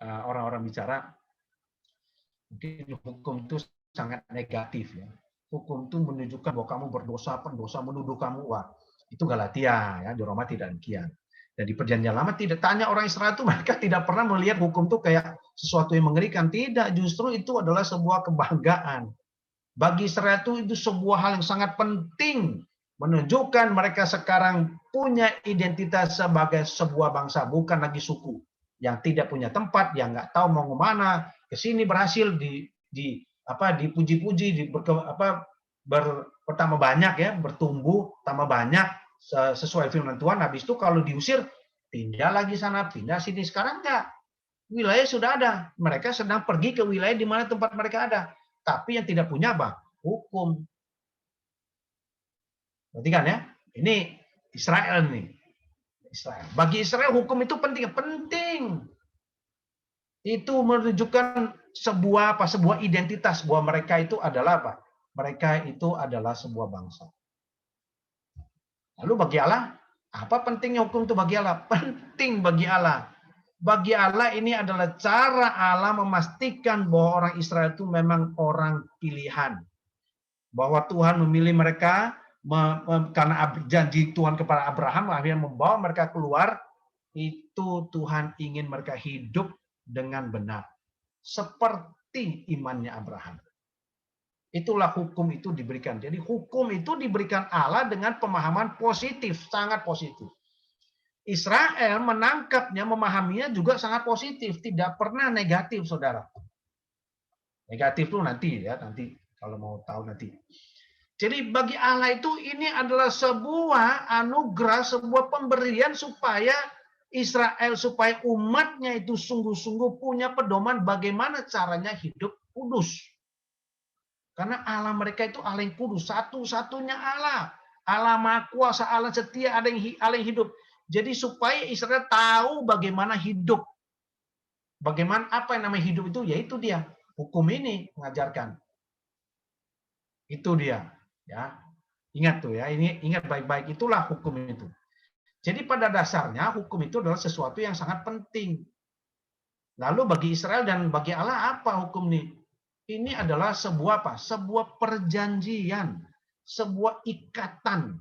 orang-orang bicara, mungkin hukum itu sangat negatif ya. Hukum itu menunjukkan bahwa kamu berdosa, pendosa menuduh kamu, wah itu Galatia ya, di Roma tidak demikian. Dan di Perjanjian Lama tidak tanya orang Israel itu, mereka tidak pernah melihat hukum itu kayak sesuatu yang mengerikan. Tidak, justru itu adalah sebuah kebanggaan. Bagi Israel itu sebuah hal yang sangat penting. Menunjukkan mereka sekarang punya identitas sebagai sebuah bangsa, bukan lagi suku. Yang tidak punya tempat, yang nggak tahu mau kemana, kesini berhasil dipuji-puji, pertama banyak ya, bertumbuh, tambah banyak, sesuai firman Tuhan. Habis itu kalau diusir, pindah lagi sana, pindah sini. Sekarang enggak. Wilayah sudah ada. Mereka sedang pergi ke wilayah di mana tempat mereka ada. Tapi yang tidak punya apa? Hukum. Perhatikan ya. Ini Israel nih. Israel. Bagi Israel hukum itu penting. Penting. Itu menunjukkan sebuah identitas bahwa mereka itu adalah apa? Mereka itu adalah sebuah bangsa. Lalu bagi Allah, apa pentingnya hukum itu bagi Allah? Penting bagi Allah. Bagi Allah ini adalah cara Allah memastikan bahwa orang Israel itu memang orang pilihan. Bahwa Tuhan memilih mereka karena janji Tuhan kepada Abraham akhirnya membawa mereka keluar. Itu Tuhan ingin mereka hidup dengan benar. Seperti imannya Abraham. Itulah hukum itu diberikan. Jadi hukum itu diberikan Allah dengan pemahaman positif, sangat positif. Israel menangkapnya, memahaminya juga sangat positif, tidak pernah negatif, saudara. Negatif itu nanti ya, nanti kalau mau tahu nanti. Jadi bagi Allah itu ini adalah sebuah anugerah, sebuah pemberian supaya Israel, supaya umatnya itu sungguh-sungguh punya pedoman bagaimana caranya hidup kudus. Karena Allah mereka itu Allah yang kudus, satu-satunya Allah. Allah Maha Kuasa, Allah setia, Allah yang hidup. Jadi supaya Israel tahu bagaimana hidup. Bagaimana apa yang namanya hidup itu, yaitu dia. Hukum ini mengajarkan. Itu dia. Ya, ingat tuh ya, ini ingat baik-baik, itulah hukum itu. Jadi pada dasarnya hukum itu adalah sesuatu yang sangat penting. Lalu bagi Israel dan bagi Allah apa hukum ini? Ini adalah sebuah apa? Sebuah perjanjian, sebuah ikatan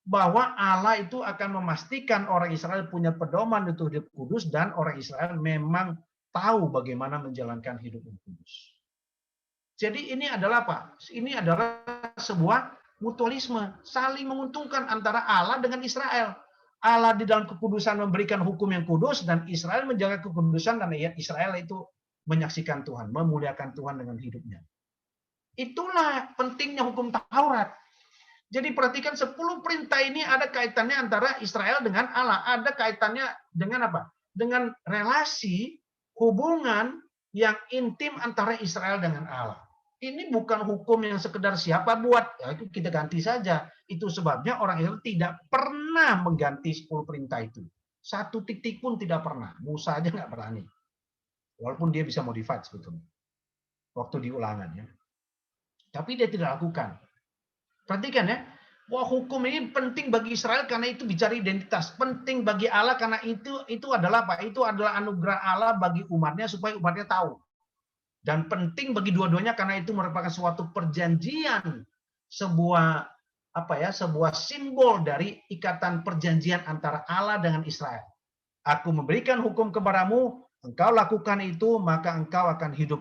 bahwa Allah itu akan memastikan orang Israel punya pedoman itu hidup kudus dan orang Israel memang tahu bagaimana menjalankan hidup yang kudus. Jadi ini adalah apa? Ini adalah sebuah mutualisme, saling menguntungkan antara Allah dengan Israel. Allah di dalam kekudusan memberikan hukum yang kudus dan Israel menjaga kekudusan dan Israel itu menyaksikan Tuhan, memuliakan Tuhan dengan hidupnya. Itulah pentingnya hukum Taurat. Jadi perhatikan 10 perintah ini ada kaitannya antara Israel dengan Allah. Ada kaitannya dengan apa? Dengan relasi, hubungan yang intim antara Israel dengan Allah. Ini bukan hukum yang sekedar siapa buat, ya itu kita ganti saja. Itu sebabnya orang Israel tidak pernah mengganti 10 perintah itu. Satu titik pun tidak pernah. Musa aja nggak berani. Walaupun dia bisa modified sebetulnya. Waktu di Ulangan ya. Tapi dia tidak lakukan. Perhatikan ya. Wah, hukum ini penting bagi Israel karena itu bicara identitas. Penting bagi Allah karena itu adalah apa? Itu adalah anugerah Allah bagi umatnya supaya umatnya tahu. Dan penting bagi dua-duanya karena itu merupakan suatu perjanjian. Sebuah simbol dari ikatan perjanjian antara Allah dengan Israel. Aku memberikan hukum kepadamu, engkau lakukan itu, maka engkau akan hidup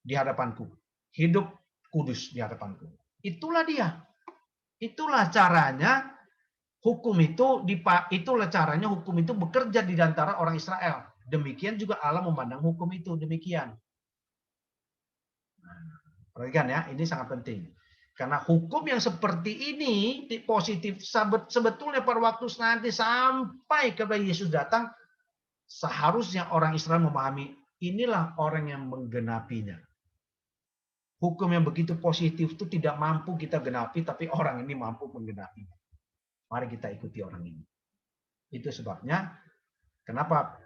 di hadapanku. Hidup kudus di hadapanku. Itulah dia. Itulah caranya hukum itu bekerja di antara orang Israel. demikian juga Allah memandang hukum itu demikian. Perhatikan ya, ini sangat penting. Karena hukum yang seperti ini positif sebetulnya pada waktu nanti sampai kepada Yesus datang, seharusnya orang Israel memahami inilah orang yang menggenapinya. Hukum yang begitu positif itu tidak mampu kita genapi, tapi orang ini mampu menggenapinya. Mari kita ikuti orang ini. Itu sebabnya kenapa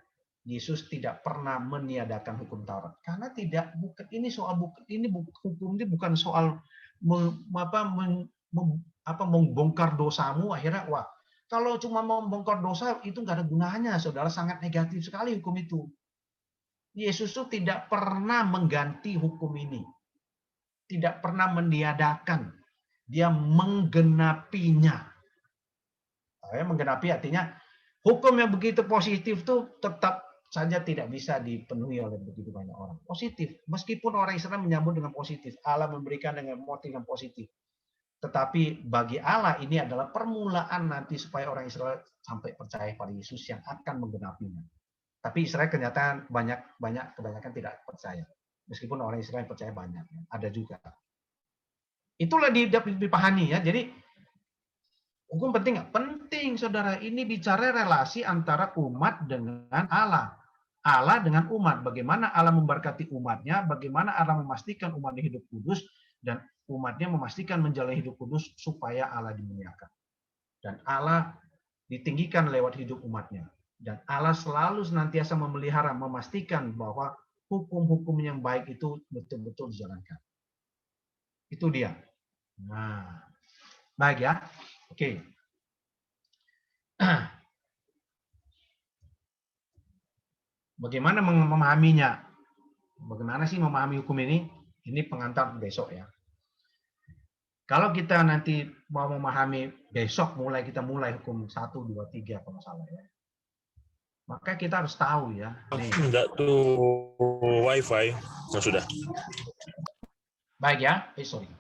Yesus tidak pernah meniadakan hukum Taurat. Karena hukum ini bukan soal membongkar dosamu akhirnya wah. Kalau cuma membongkar dosa itu nggak ada gunanya, saudara, sangat negatif sekali hukum itu. Yesus itu tidak pernah mengganti hukum ini. Tidak pernah meniadakan. Dia menggenapinya. Menggenapi artinya hukum yang begitu positif itu tetap saja tidak bisa dipenuhi oleh begitu banyak orang. Positif. Meskipun orang Israel menyambut dengan positif. Allah memberikan dengan motif yang positif. Tetapi bagi Allah ini adalah permulaan nanti supaya orang Israel sampai percaya pada Yesus yang akan menggenapinya. Tapi Israel kenyataan kebanyakan tidak percaya. Meskipun orang Israel percaya banyak. Ada juga. Itulah dipahami ya. Jadi hukum penting nggak? Penting, saudara. Ini bicara relasi antara umat dengan Allah. Allah dengan umat. Bagaimana Allah memberkati umatnya, bagaimana Allah memastikan umatnya hidup kudus, dan umatnya memastikan menjalani hidup kudus supaya Allah dimuliakan. Dan Allah ditinggikan lewat hidup umatnya. Dan Allah selalu senantiasa memelihara, memastikan bahwa hukum-hukum yang baik itu betul-betul dijalankan. Itu dia. Nah, baik ya. Oke. Bagaimana memahaminya? Bagaimana sih memahami hukum ini? Ini pengantar besok ya. Kalau kita nanti mau memahami besok kita mulai hukum 1, 2, 3 kalau salah ya. Maka kita harus tahu ya. Enggak tuh wifi. Nah, sudah. Baik ya. Sorry.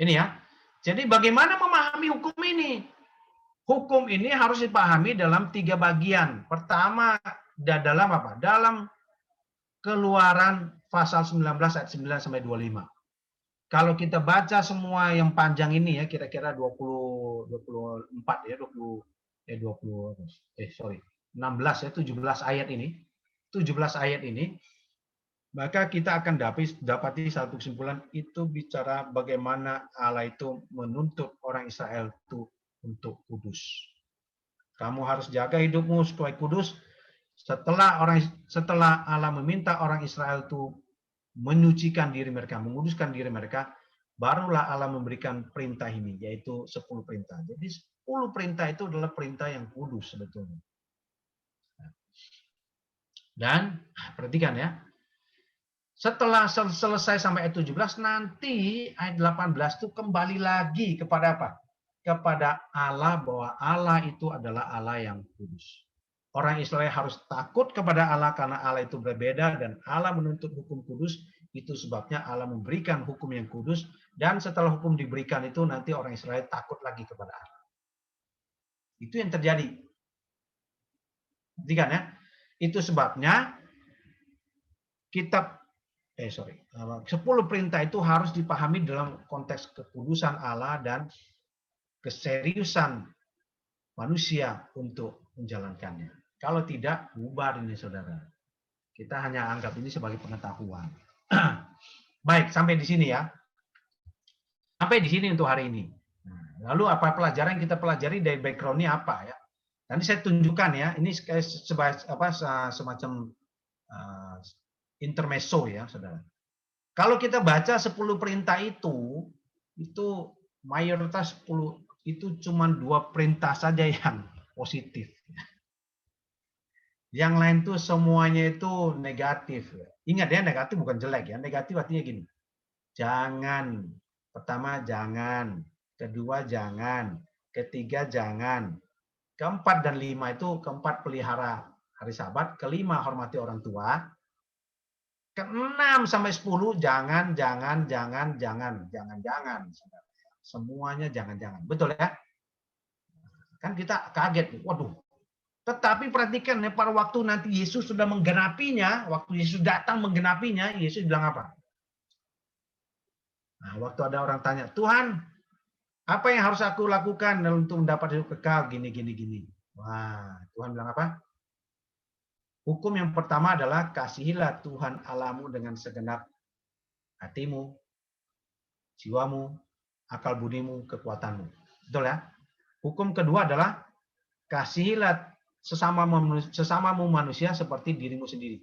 Ini ya. Jadi bagaimana memahami hukum ini? Hukum ini harus dipahami dalam 3 bagian. Pertama, dalam apa? Dalam Keluaran pasal 19 ayat 9 sampai 25. Kalau kita baca semua yang panjang ini ya, kira-kira 24 ya, 16 ya, 17 ayat ini. 17 ayat ini, maka kita akan dapati satu kesimpulan itu bicara bagaimana Allah itu menuntut orang Israel itu untuk kudus. Kamu harus jaga hidupmu supaya kudus. Setelah Allah meminta orang Israel itu menyucikan diri mereka, menguduskan diri mereka, barulah Allah memberikan perintah ini, yaitu 10 perintah. Jadi 10 perintah itu adalah perintah yang kudus sebetulnya. Dan perhatikan ya, setelah selesai sampai ayat 17, nanti ayat 18 itu kembali lagi kepada apa? Kepada Allah, bahwa Allah itu adalah Allah yang kudus. Orang Israel harus takut kepada Allah karena Allah itu berbeda dan Allah menuntut hukum kudus. Itu sebabnya Allah memberikan hukum yang kudus, dan setelah hukum diberikan itu nanti orang Israel takut lagi kepada Allah. Itu yang terjadi. Perhatikan ya. Itu sebabnya 10 perintah itu harus dipahami dalam konteks kekudusan Allah dan keseriusan manusia untuk menjalankannya. Kalau tidak, bubar ini saudara. Kita hanya anggap ini sebagai pengetahuan. Baik, sampai di sini ya. Sampai di sini untuk hari ini. Nah, lalu apa pelajaran yang kita pelajari dari background-nya apa ya? Nanti saya tunjukkan ya. Ini semacam intermezzo ya, saudara. Kalau kita baca 10 perintah itu mayoritas 10 itu cuma 2 perintah saja yang positif. Yang lain tuh semuanya itu negatif. Ingat ya, negatif bukan jelek ya. Negatif artinya gini. Jangan. Pertama jangan. Kedua jangan. Ketiga jangan. Keempat dan 5 itu, keempat pelihara hari Sabat. Kelima hormati orang tua. Ke-6 sampai 10 jangan. Semuanya jangan. Betul ya? Kan kita kaget. Waduh. Tetapi perhatikan ya, pada waktu nanti Yesus sudah menggenapinya, waktu Yesus datang menggenapinya, Yesus bilang apa? Nah, waktu ada orang tanya, Tuhan, apa yang harus aku lakukan untuk mendapat hidup kekal? Gini, gini, gini. Wah, Tuhan bilang apa? Hukum yang pertama adalah kasihilah Tuhan Allahmu dengan segenap hatimu, jiwamu, akal budimu, kekuatanmu. Betul ya? Hukum kedua adalah kasihilah sesamamu manusia seperti dirimu sendiri.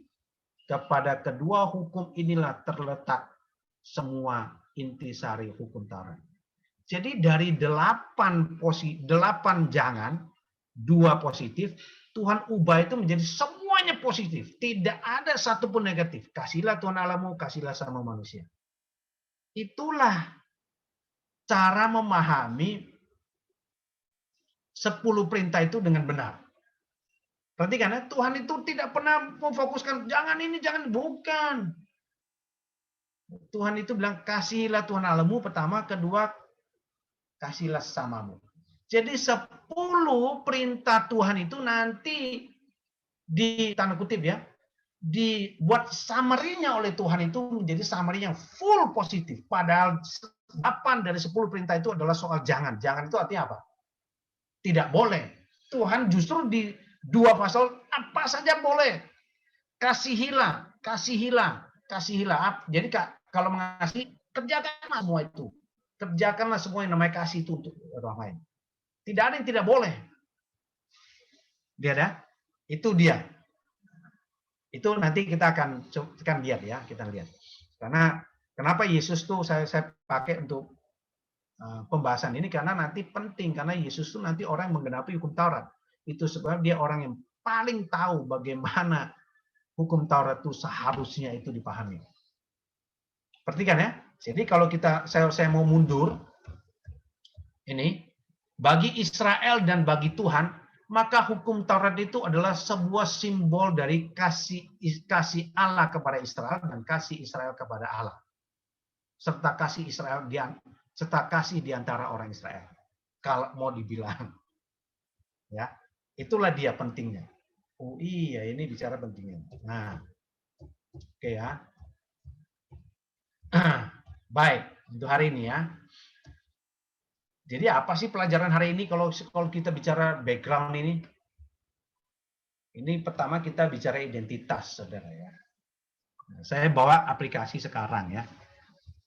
Kepada kedua hukum inilah terletak semua intisari hukum Taurat. Jadi dari 8 jangan, 2 positif, Tuhan ubah itu menjadi semuanya positif. Tidak ada satupun negatif. Kasihlah Tuhan Allahmu, kasihlah sama manusia. Itulah cara memahami 10 perintah itu dengan benar. Perhatikan ya, Tuhan itu tidak pernah memfokuskan, jangan ini, jangan, bukan. Tuhan itu bilang, kasihilah Tuhan Allahmu pertama, kedua, kasihlah sesamamu. Jadi 10 perintah Tuhan itu nanti di tanda kutip ya, dibuat summary-nya oleh Tuhan itu menjadi summary yang full positif. Padahal 8 dari 10 perintah itu adalah soal jangan. Jangan itu artinya apa? Tidak boleh. Tuhan justru di 2 pasal apa saja boleh. Kasihilah, kasihilah, kasihilah. Jadi kalau mengasihi, kerjakanlah semua itu. Kerjakanlah semua yang namanya kasih itu untuk orang lain. Tidak ada yang tidak boleh. Dia ada? Itu dia. Itu nanti kita akan lihat ya, kita lihat. Karena kenapa Yesus tuh saya pakai untuk pembahasan ini, karena nanti penting, karena Yesus tuh nanti orang yang menggenapi hukum Taurat. Itu sebab dia orang yang paling tahu bagaimana hukum Taurat itu seharusnya itu dipahami. Perhatikan ya. Jadi kalau saya mau mundur ini, bagi Israel dan bagi Tuhan, maka hukum Taurat itu adalah sebuah simbol dari kasih Allah kepada Israel dan kasih Israel kepada Allah. Serta kasih di antara orang Israel. Kalau mau dibilang. Ya, itulah dia pentingnya. Oh iya, ini bicara pentingnya. Nah, oke ya. Baik, untuk hari ini ya. Jadi apa sih pelajaran hari ini kalau kita bicara background ini? Ini pertama kita bicara identitas, saudara ya. Saya bawa aplikasi sekarang ya.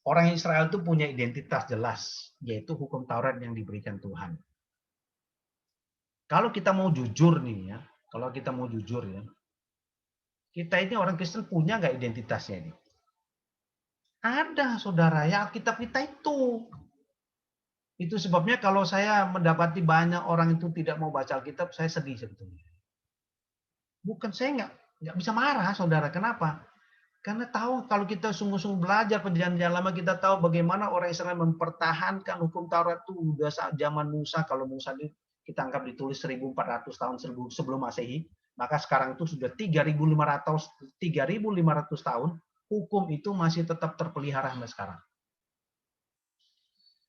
Orang Israel itu punya identitas jelas, yaitu hukum Taurat yang diberikan Tuhan. Kalau kita mau jujur nih ya, kalau kita mau jujur ya, kita ini orang Kristen punya nggak identitasnya ini? Ada, saudara ya, Alkitab kita itu. Itu sebabnya kalau saya mendapati banyak orang itu tidak mau baca Alkitab, saya sedih sebetulnya. Bukan, saya nggak bisa marah, saudara. Kenapa? Karena tahu kalau kita sungguh-sungguh belajar perjanjian lama, kita tahu bagaimana orang Israel mempertahankan hukum Taurat itu udah saat zaman Musa. Kalau Musa kita anggap ditulis 1400 tahun sebelum Masehi, maka sekarang itu sudah 3500 tahun, hukum itu masih tetap terpelihara sampai sekarang.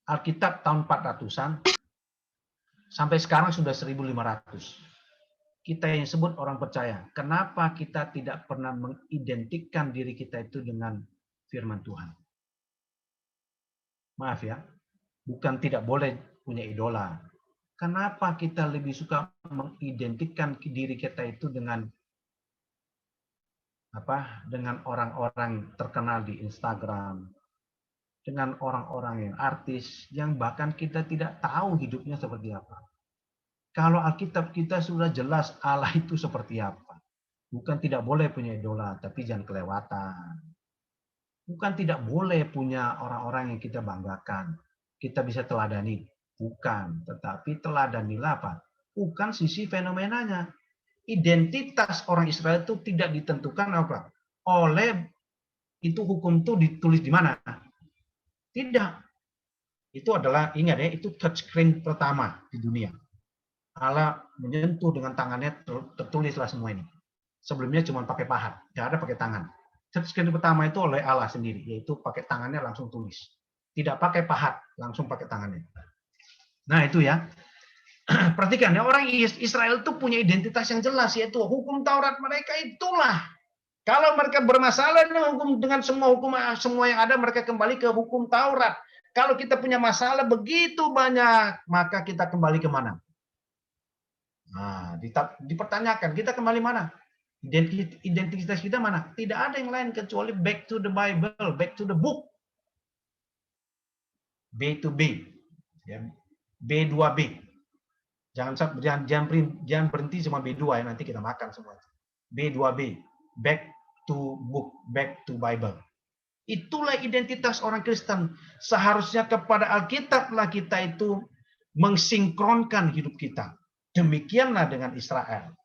Alkitab tahun 400-an, sampai sekarang sudah 1500. Kita yang sebut orang percaya. Kenapa kita tidak pernah mengidentikan diri kita itu dengan firman Tuhan? Maaf ya, bukan tidak boleh punya idola. Kenapa kita lebih suka mengidentikan diri kita itu dengan dengan orang-orang terkenal di Instagram, dengan orang-orang yang artis, yang bahkan kita tidak tahu hidupnya seperti apa. Kalau Alkitab kita sudah jelas Allah itu seperti apa. Bukan tidak boleh punya idola, tapi jangan kelewatan. Bukan tidak boleh punya orang-orang yang kita banggakan. Kita bisa teladani. Bukan, tetapi teladanilah apa? Bukan sisi fenomenanya. Identitas orang Israel itu tidak ditentukan apa? Oleh itu hukum itu ditulis di mana? Tidak. Itu adalah, ingat ya, itu touchscreen pertama di dunia. Allah menyentuh dengan tangannya, tertulislah semua ini. Sebelumnya cuma pakai pahat, nggak ada pakai tangan. Touchscreen pertama itu oleh Allah sendiri, yaitu pakai tangannya langsung tulis. Tidak pakai pahat, langsung pakai tangannya. Nah itu ya. Perhatikan ya, orang Israel itu punya identitas yang jelas, yaitu hukum Taurat mereka itulah. Kalau mereka bermasalah dengan hukum, dengan semua hukum semua yang ada, mereka kembali ke hukum Taurat. Kalau kita punya masalah begitu banyak, maka kita kembali ke mana? Nah, dipertanyakan, kita kembali mana? Identitas kita mana? Tidak ada yang lain kecuali back to the Bible, back to the book. B to B. Ya. B2B. Jangan berhenti cuma B2 ya, nanti kita makan semua. B2B. Back to book, back to Bible. Itulah identitas orang Kristen. Seharusnya kepada Alkitablah kita itu mensinkronkan hidup kita. Demikianlah dengan Israel.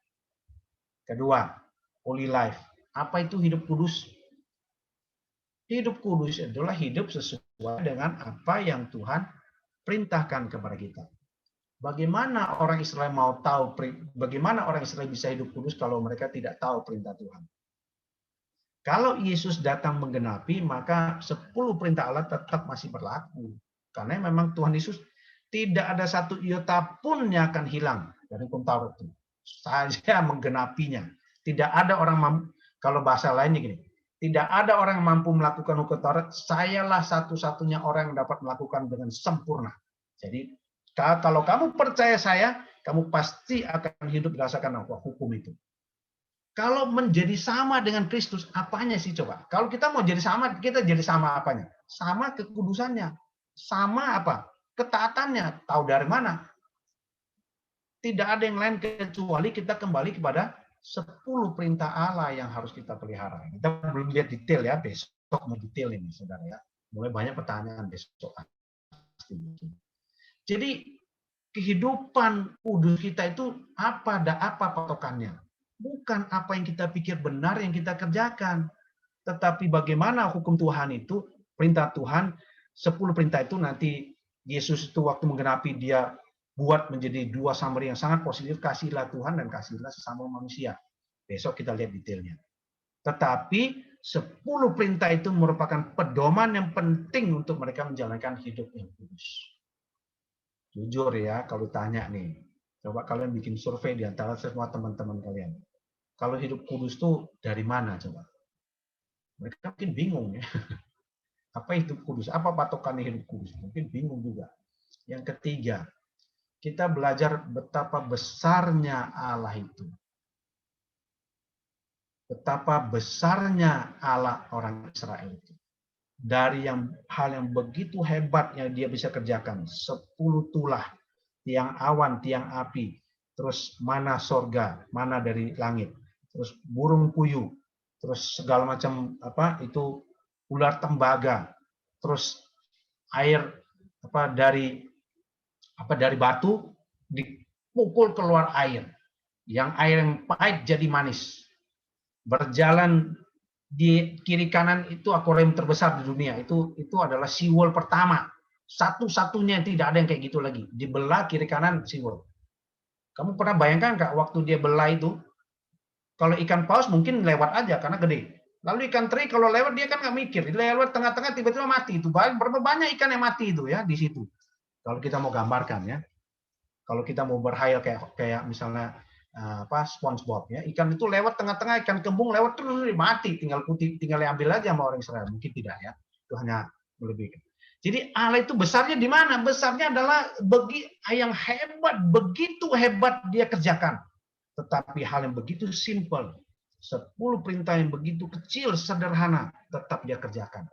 Kedua, holy life. Apa itu hidup kudus? Hidup kudus adalah hidup sesuai dengan apa yang Tuhan perintahkan kepada kita. Bagaimana orang Israel mau tahu, bagaimana orang Israel bisa hidup kudus kalau mereka tidak tahu perintah Tuhan? Kalau Yesus datang menggenapi, maka 10 perintah Allah tetap masih berlaku. Karena memang Tuhan Yesus tidak ada satu iota pun yang akan hilang dari hukum Taurat itu. Saja menggenapinya. Tidak ada orang mampu, kalau bahasa lainnya gini, tidak ada orang yang mampu melakukan hukum Taurat, sayalah satu-satunya orang yang dapat melakukan dengan sempurna. Jadi, kalau kamu percaya saya, kamu pasti akan hidup berdasarkan hukum itu. Kalau menjadi sama dengan Kristus, apanya sih coba? Kalau kita mau jadi sama, kita jadi sama apanya? Sama kekudusannya. Sama apa? Ketaatannya. Tahu dari mana? Tidak ada yang lain kecuali kita kembali kepada 10 perintah Allah yang harus kita pelihara. Kita belum lihat detail ya, besok mau detail ini, saudara ya. Mulai banyak pertanyaan besok. Jadi kehidupan kudus kita itu apa patokannya? Bukan apa yang kita pikir benar yang kita kerjakan, tetapi bagaimana hukum Tuhan itu, perintah Tuhan, 10 perintah itu nanti Yesus itu waktu menggenapi dia buat menjadi 2 summary yang sangat positif, kasihlah Tuhan dan kasihlah sesama manusia. Besok kita lihat detailnya. Tetapi 10 perintah itu merupakan pedoman yang penting untuk mereka menjalankan hidup yang kudus. Jujur ya, kalau tanya nih, coba kalian bikin survei di antara semua teman-teman kalian. Kalau hidup kudus itu dari mana coba? Mereka mungkin bingung ya. Apa hidup kudus? Apa patokannya hidup kudus? Mungkin bingung juga. Yang ketiga, kita belajar betapa besarnya Allah itu. Betapa besarnya Allah orang Israel itu. Dari hal yang begitu hebat yang dia bisa kerjakan. 10 tulah, tiang awan, tiang api, terus mana sorga, mana dari langit, terus burung puyuh, terus segala macam itu ular tembaga, terus air dari batu dipukul keluar air, yang air yang pahit jadi manis, berjalan di kiri kanan itu akuarium terbesar di dunia, itu adalah SeaWorld pertama, satu-satunya yang tidak ada yang kayak gitu lagi, dibelah kiri kanan SeaWorld. Kamu pernah bayangkan nggak waktu dia belah itu? Kalau ikan paus mungkin lewat aja karena gede. Lalu ikan teri kalau lewat dia kan nggak mikir, lewat tengah-tengah tiba-tiba mati itu. Berapa banyak ikan yang mati itu ya di situ. Kalau kita mau gambarkan ya, kalau kita mau berhayal kayak misalnya SpongeBob ya, ikan itu lewat tengah-tengah, ikan kembung lewat terus mati, tinggal diambil aja sama orang Israel. Mungkin tidak ya, itu hanya melebihkan. Jadi Allah itu besarnya di mana? Besarnya adalah yang hebat, begitu hebat dia kerjakan. Tetapi hal yang begitu simple, 10 perintah yang begitu kecil, sederhana, tetap dia kerjakan.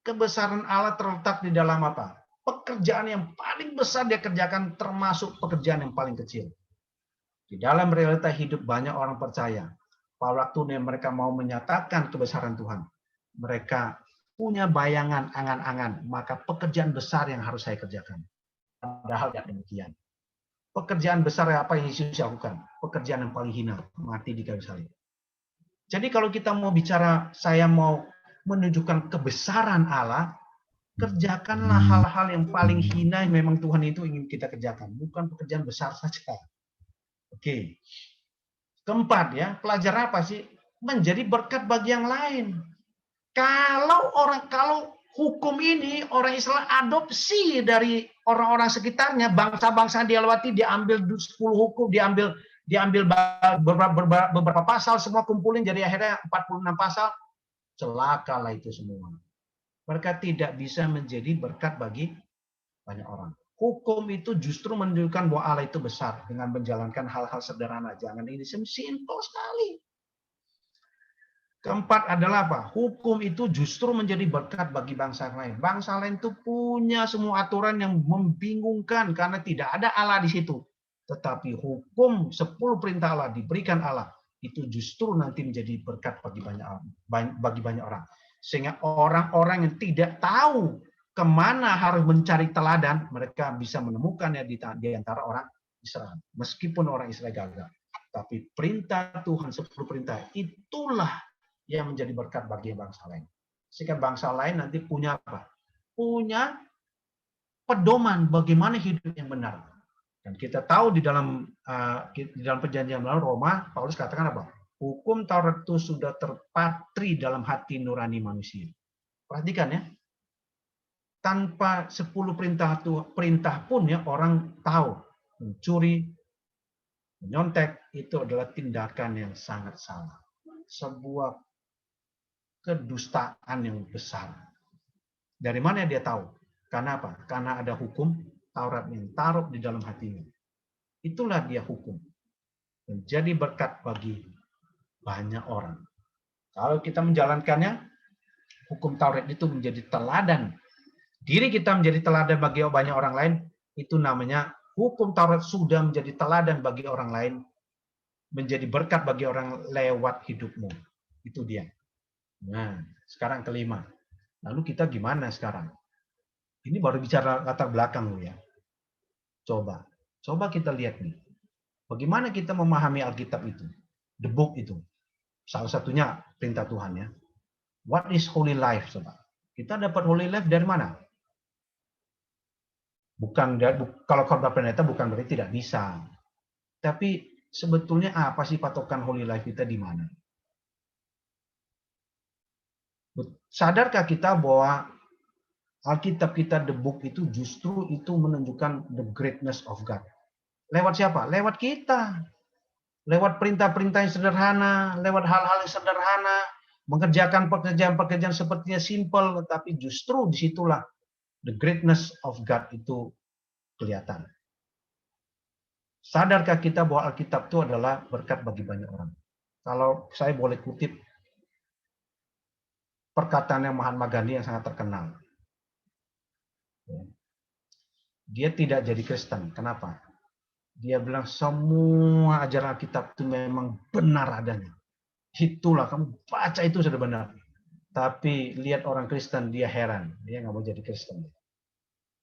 Kebesaran Allah terletak di dalam apa? Pekerjaan yang paling besar dia kerjakan, termasuk pekerjaan yang paling kecil. Di dalam realita hidup banyak orang percaya, pada waktu mereka mau menyatakan kebesaran Tuhan, mereka punya bayangan, angan-angan, maka pekerjaan besar yang harus saya kerjakan. Padahal tidak demikian. Pekerjaan besar apa yang Yesus lakukan? Pekerjaan yang paling hina, mati di kayu salib. Jadi kalau kita mau bicara, saya mau menunjukkan kebesaran Allah, kerjakanlah hal-hal yang paling hina yang memang Tuhan itu ingin kita kerjakan, bukan pekerjaan besar saja. Oke. Keempat ya, pelajaran apa sih? Menjadi berkat bagi yang lain. Kalau hukum ini orang Islam adopsi dari orang-orang sekitarnya, bangsa-bangsa dia lewati, dia ambil 10 hukum, diambil beberapa pasal, semua kumpulin, jadi akhirnya 46 pasal, celakalah itu semua. Mereka tidak bisa menjadi berkat bagi banyak orang. Hukum itu justru menunjukkan bahwa Allah itu besar dengan menjalankan hal-hal sederhana. Jangan ini simple sekali. Keempat adalah apa? Hukum itu justru menjadi berkat bagi bangsa lain. Bangsa lain itu punya semua aturan yang membingungkan karena tidak ada Allah di situ. Tetapi hukum 10 perintah Allah diberikan Allah itu justru nanti menjadi berkat bagi banyak orang. Sehingga orang-orang yang tidak tahu kemana harus mencari teladan, mereka bisa menemukannya di antara orang Israel. Meskipun orang Israel gagal. Tapi perintah Tuhan, 10 perintah, itulah yang menjadi berkat bagi bangsa lain. Sehingga bangsa lain nanti punya apa? Punya pedoman bagaimana hidup yang benar. Dan kita tahu di dalam perjanjian baru Roma, Paulus katakan apa? Hukum Taurat itu sudah terpatri dalam hati nurani manusia. Perhatikan ya. Tanpa 10 perintah pun ya orang tahu mencuri, menyontek itu adalah tindakan yang sangat salah. Sebuah kedustaan yang besar. Dari mana dia tahu? Karena apa? Karena ada hukum Taurat yang taruh di dalam hatinya. Itulah dia hukum. Menjadi berkat bagi banyak orang. Kalau kita menjalankannya, hukum Taurat itu menjadi teladan. Diri kita menjadi teladan bagi banyak orang lain, itu namanya hukum Taurat sudah menjadi teladan bagi orang lain, menjadi berkat bagi orang lewat hidupmu. Itu dia. Nah, sekarang kelima. Lalu kita gimana sekarang? Ini baru bicara latar belakang ya. Coba kita lihat nih. Bagaimana kita memahami Alkitab itu? The book itu. Salah satunya perintah Tuhan ya. What is holy life, coba? Kita dapat holy life dari mana? Kalau khotbah pendeta bukan berarti tidak bisa. Tapi sebetulnya apa sih patokan holy life kita di mana? Sadarkah kita bahwa Alkitab kita, the book itu justru itu menunjukkan the greatness of God. Lewat siapa? Lewat kita. Lewat perintah-perintah yang sederhana, lewat hal-hal yang sederhana, mengerjakan pekerjaan-pekerjaan sepertinya simple, tapi justru disitulah the greatness of God itu kelihatan. Sadarkah kita bahwa Alkitab itu adalah berkat bagi banyak orang? Kalau saya boleh kutip perkataan yang Mahatma Gandhi yang sangat terkenal. Dia tidak jadi Kristen. Kenapa? Dia bilang semua ajaran Alkitab itu memang benar adanya. Itulah, kamu baca itu sudah benar. Tapi lihat orang Kristen, dia heran. Dia nggak mau jadi Kristen.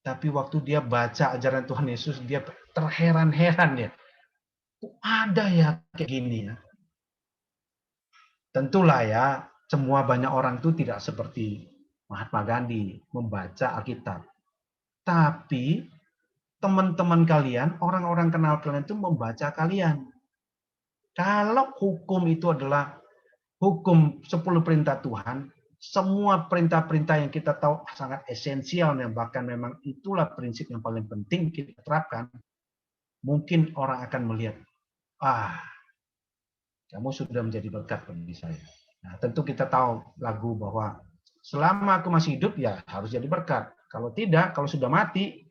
Tapi waktu dia baca ajaran Tuhan Yesus, dia terheran-heran ya. Ada ya kayak gini ya. Tentulah ya, semua banyak orang itu tidak seperti Mahatma Gandhi membaca Alkitab. Tapi teman-teman kalian, orang-orang kenal kalian itu membaca kalian. Kalau hukum itu adalah hukum 10 perintah Tuhan, semua perintah-perintah yang kita tahu sangat esensial, yang bahkan memang itulah prinsip yang paling penting kita terapkan, mungkin orang akan melihat, kamu sudah menjadi berkat bagi saya. Nah, tentu kita tahu lagu bahwa selama aku masih hidup ya harus jadi berkat. Kalau tidak, kalau sudah mati,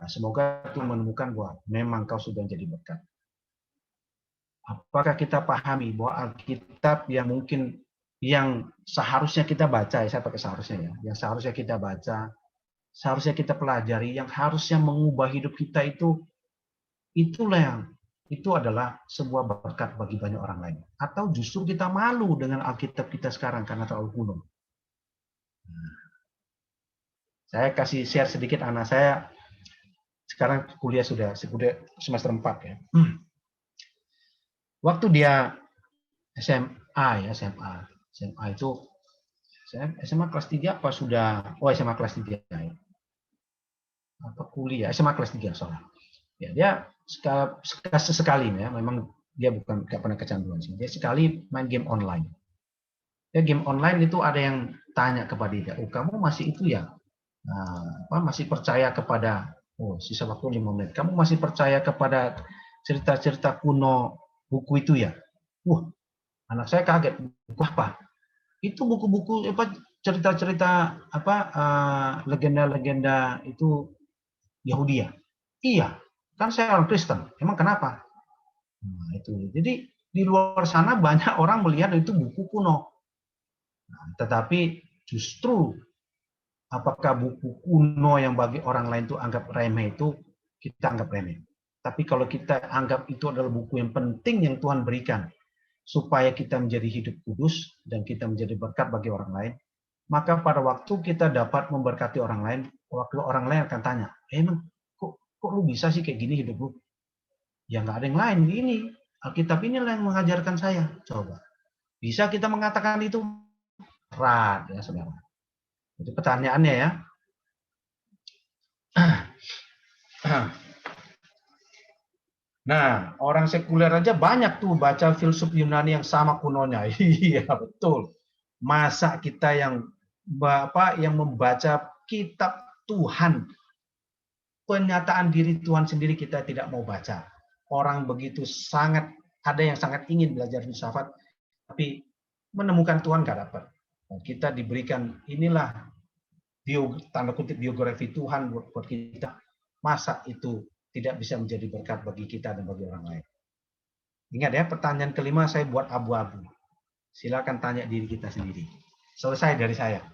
semoga Tuhan menemukan bahwa memang kau sudah jadi berkat. Apakah kita pahami bahwa Alkitab yang mungkin yang seharusnya kita baca, saya pakai seharusnya ya, yang seharusnya kita baca, seharusnya kita pelajari, yang harusnya mengubah hidup kita itu adalah sebuah berkat bagi banyak orang lain. Atau justru kita malu dengan Alkitab kita sekarang karena terlalu kuno. Saya kasih share sedikit, anak saya sekarang kuliah sudah semester 4 ya. Waktu dia SMA itu SMA kelas 3 apa sudah SMA kelas 3 ya. Apa kuliah SMA kelas 3 soalnya. Ya, dia sekali ya, memang dia bukan nggak pernah kecanduan sih. Dia sekali main game online. Ya, game online itu ada yang tanya kepada dia, "Oh, kamu masih itu ya? Masih percaya kepada Oh, sisa waktu 5 menit. Kamu masih percaya kepada cerita-cerita kuno buku itu ya? Wah, anak saya kaget. Buku apa? Itu buku-buku apa cerita-cerita apa legenda-legenda itu Yahudi ya? Iya, kan saya orang Kristen. Emang kenapa? Nah, itu. Jadi di luar sana banyak orang melihat itu buku kuno. Nah, tetapi justru apakah buku kuno yang bagi orang lain itu anggap remeh itu kita anggap remeh. Tapi kalau kita anggap itu adalah buku yang penting yang Tuhan berikan supaya kita menjadi hidup kudus dan kita menjadi berkat bagi orang lain, maka pada waktu kita dapat memberkati orang lain, waktu orang lain akan tanya, emang kok lu bisa sih kayak gini hidup lu? Ya nggak ada yang lain ini. Alkitab inilah yang mengajarkan saya. Coba. Bisa kita mengatakan itu? Berat ya saudara. Itu pertanyaannya ya. Nah, orang sekuler aja banyak tuh baca filsuf Yunani yang sama kunonya. Iya, betul. Masa kita yang yang membaca kitab Tuhan, penyataan diri Tuhan sendiri kita tidak mau baca. Orang begitu sangat, ada yang sangat ingin belajar filsafat, tapi menemukan Tuhan nggak dapat. Kita diberikan inilah tanda kutip biografi Tuhan buat kita. Masa itu tidak bisa menjadi berkat bagi kita dan bagi orang lain. Ingat ya, pertanyaan kelima saya buat abu-abu. Silakan tanya diri kita sendiri. Selesai dari saya.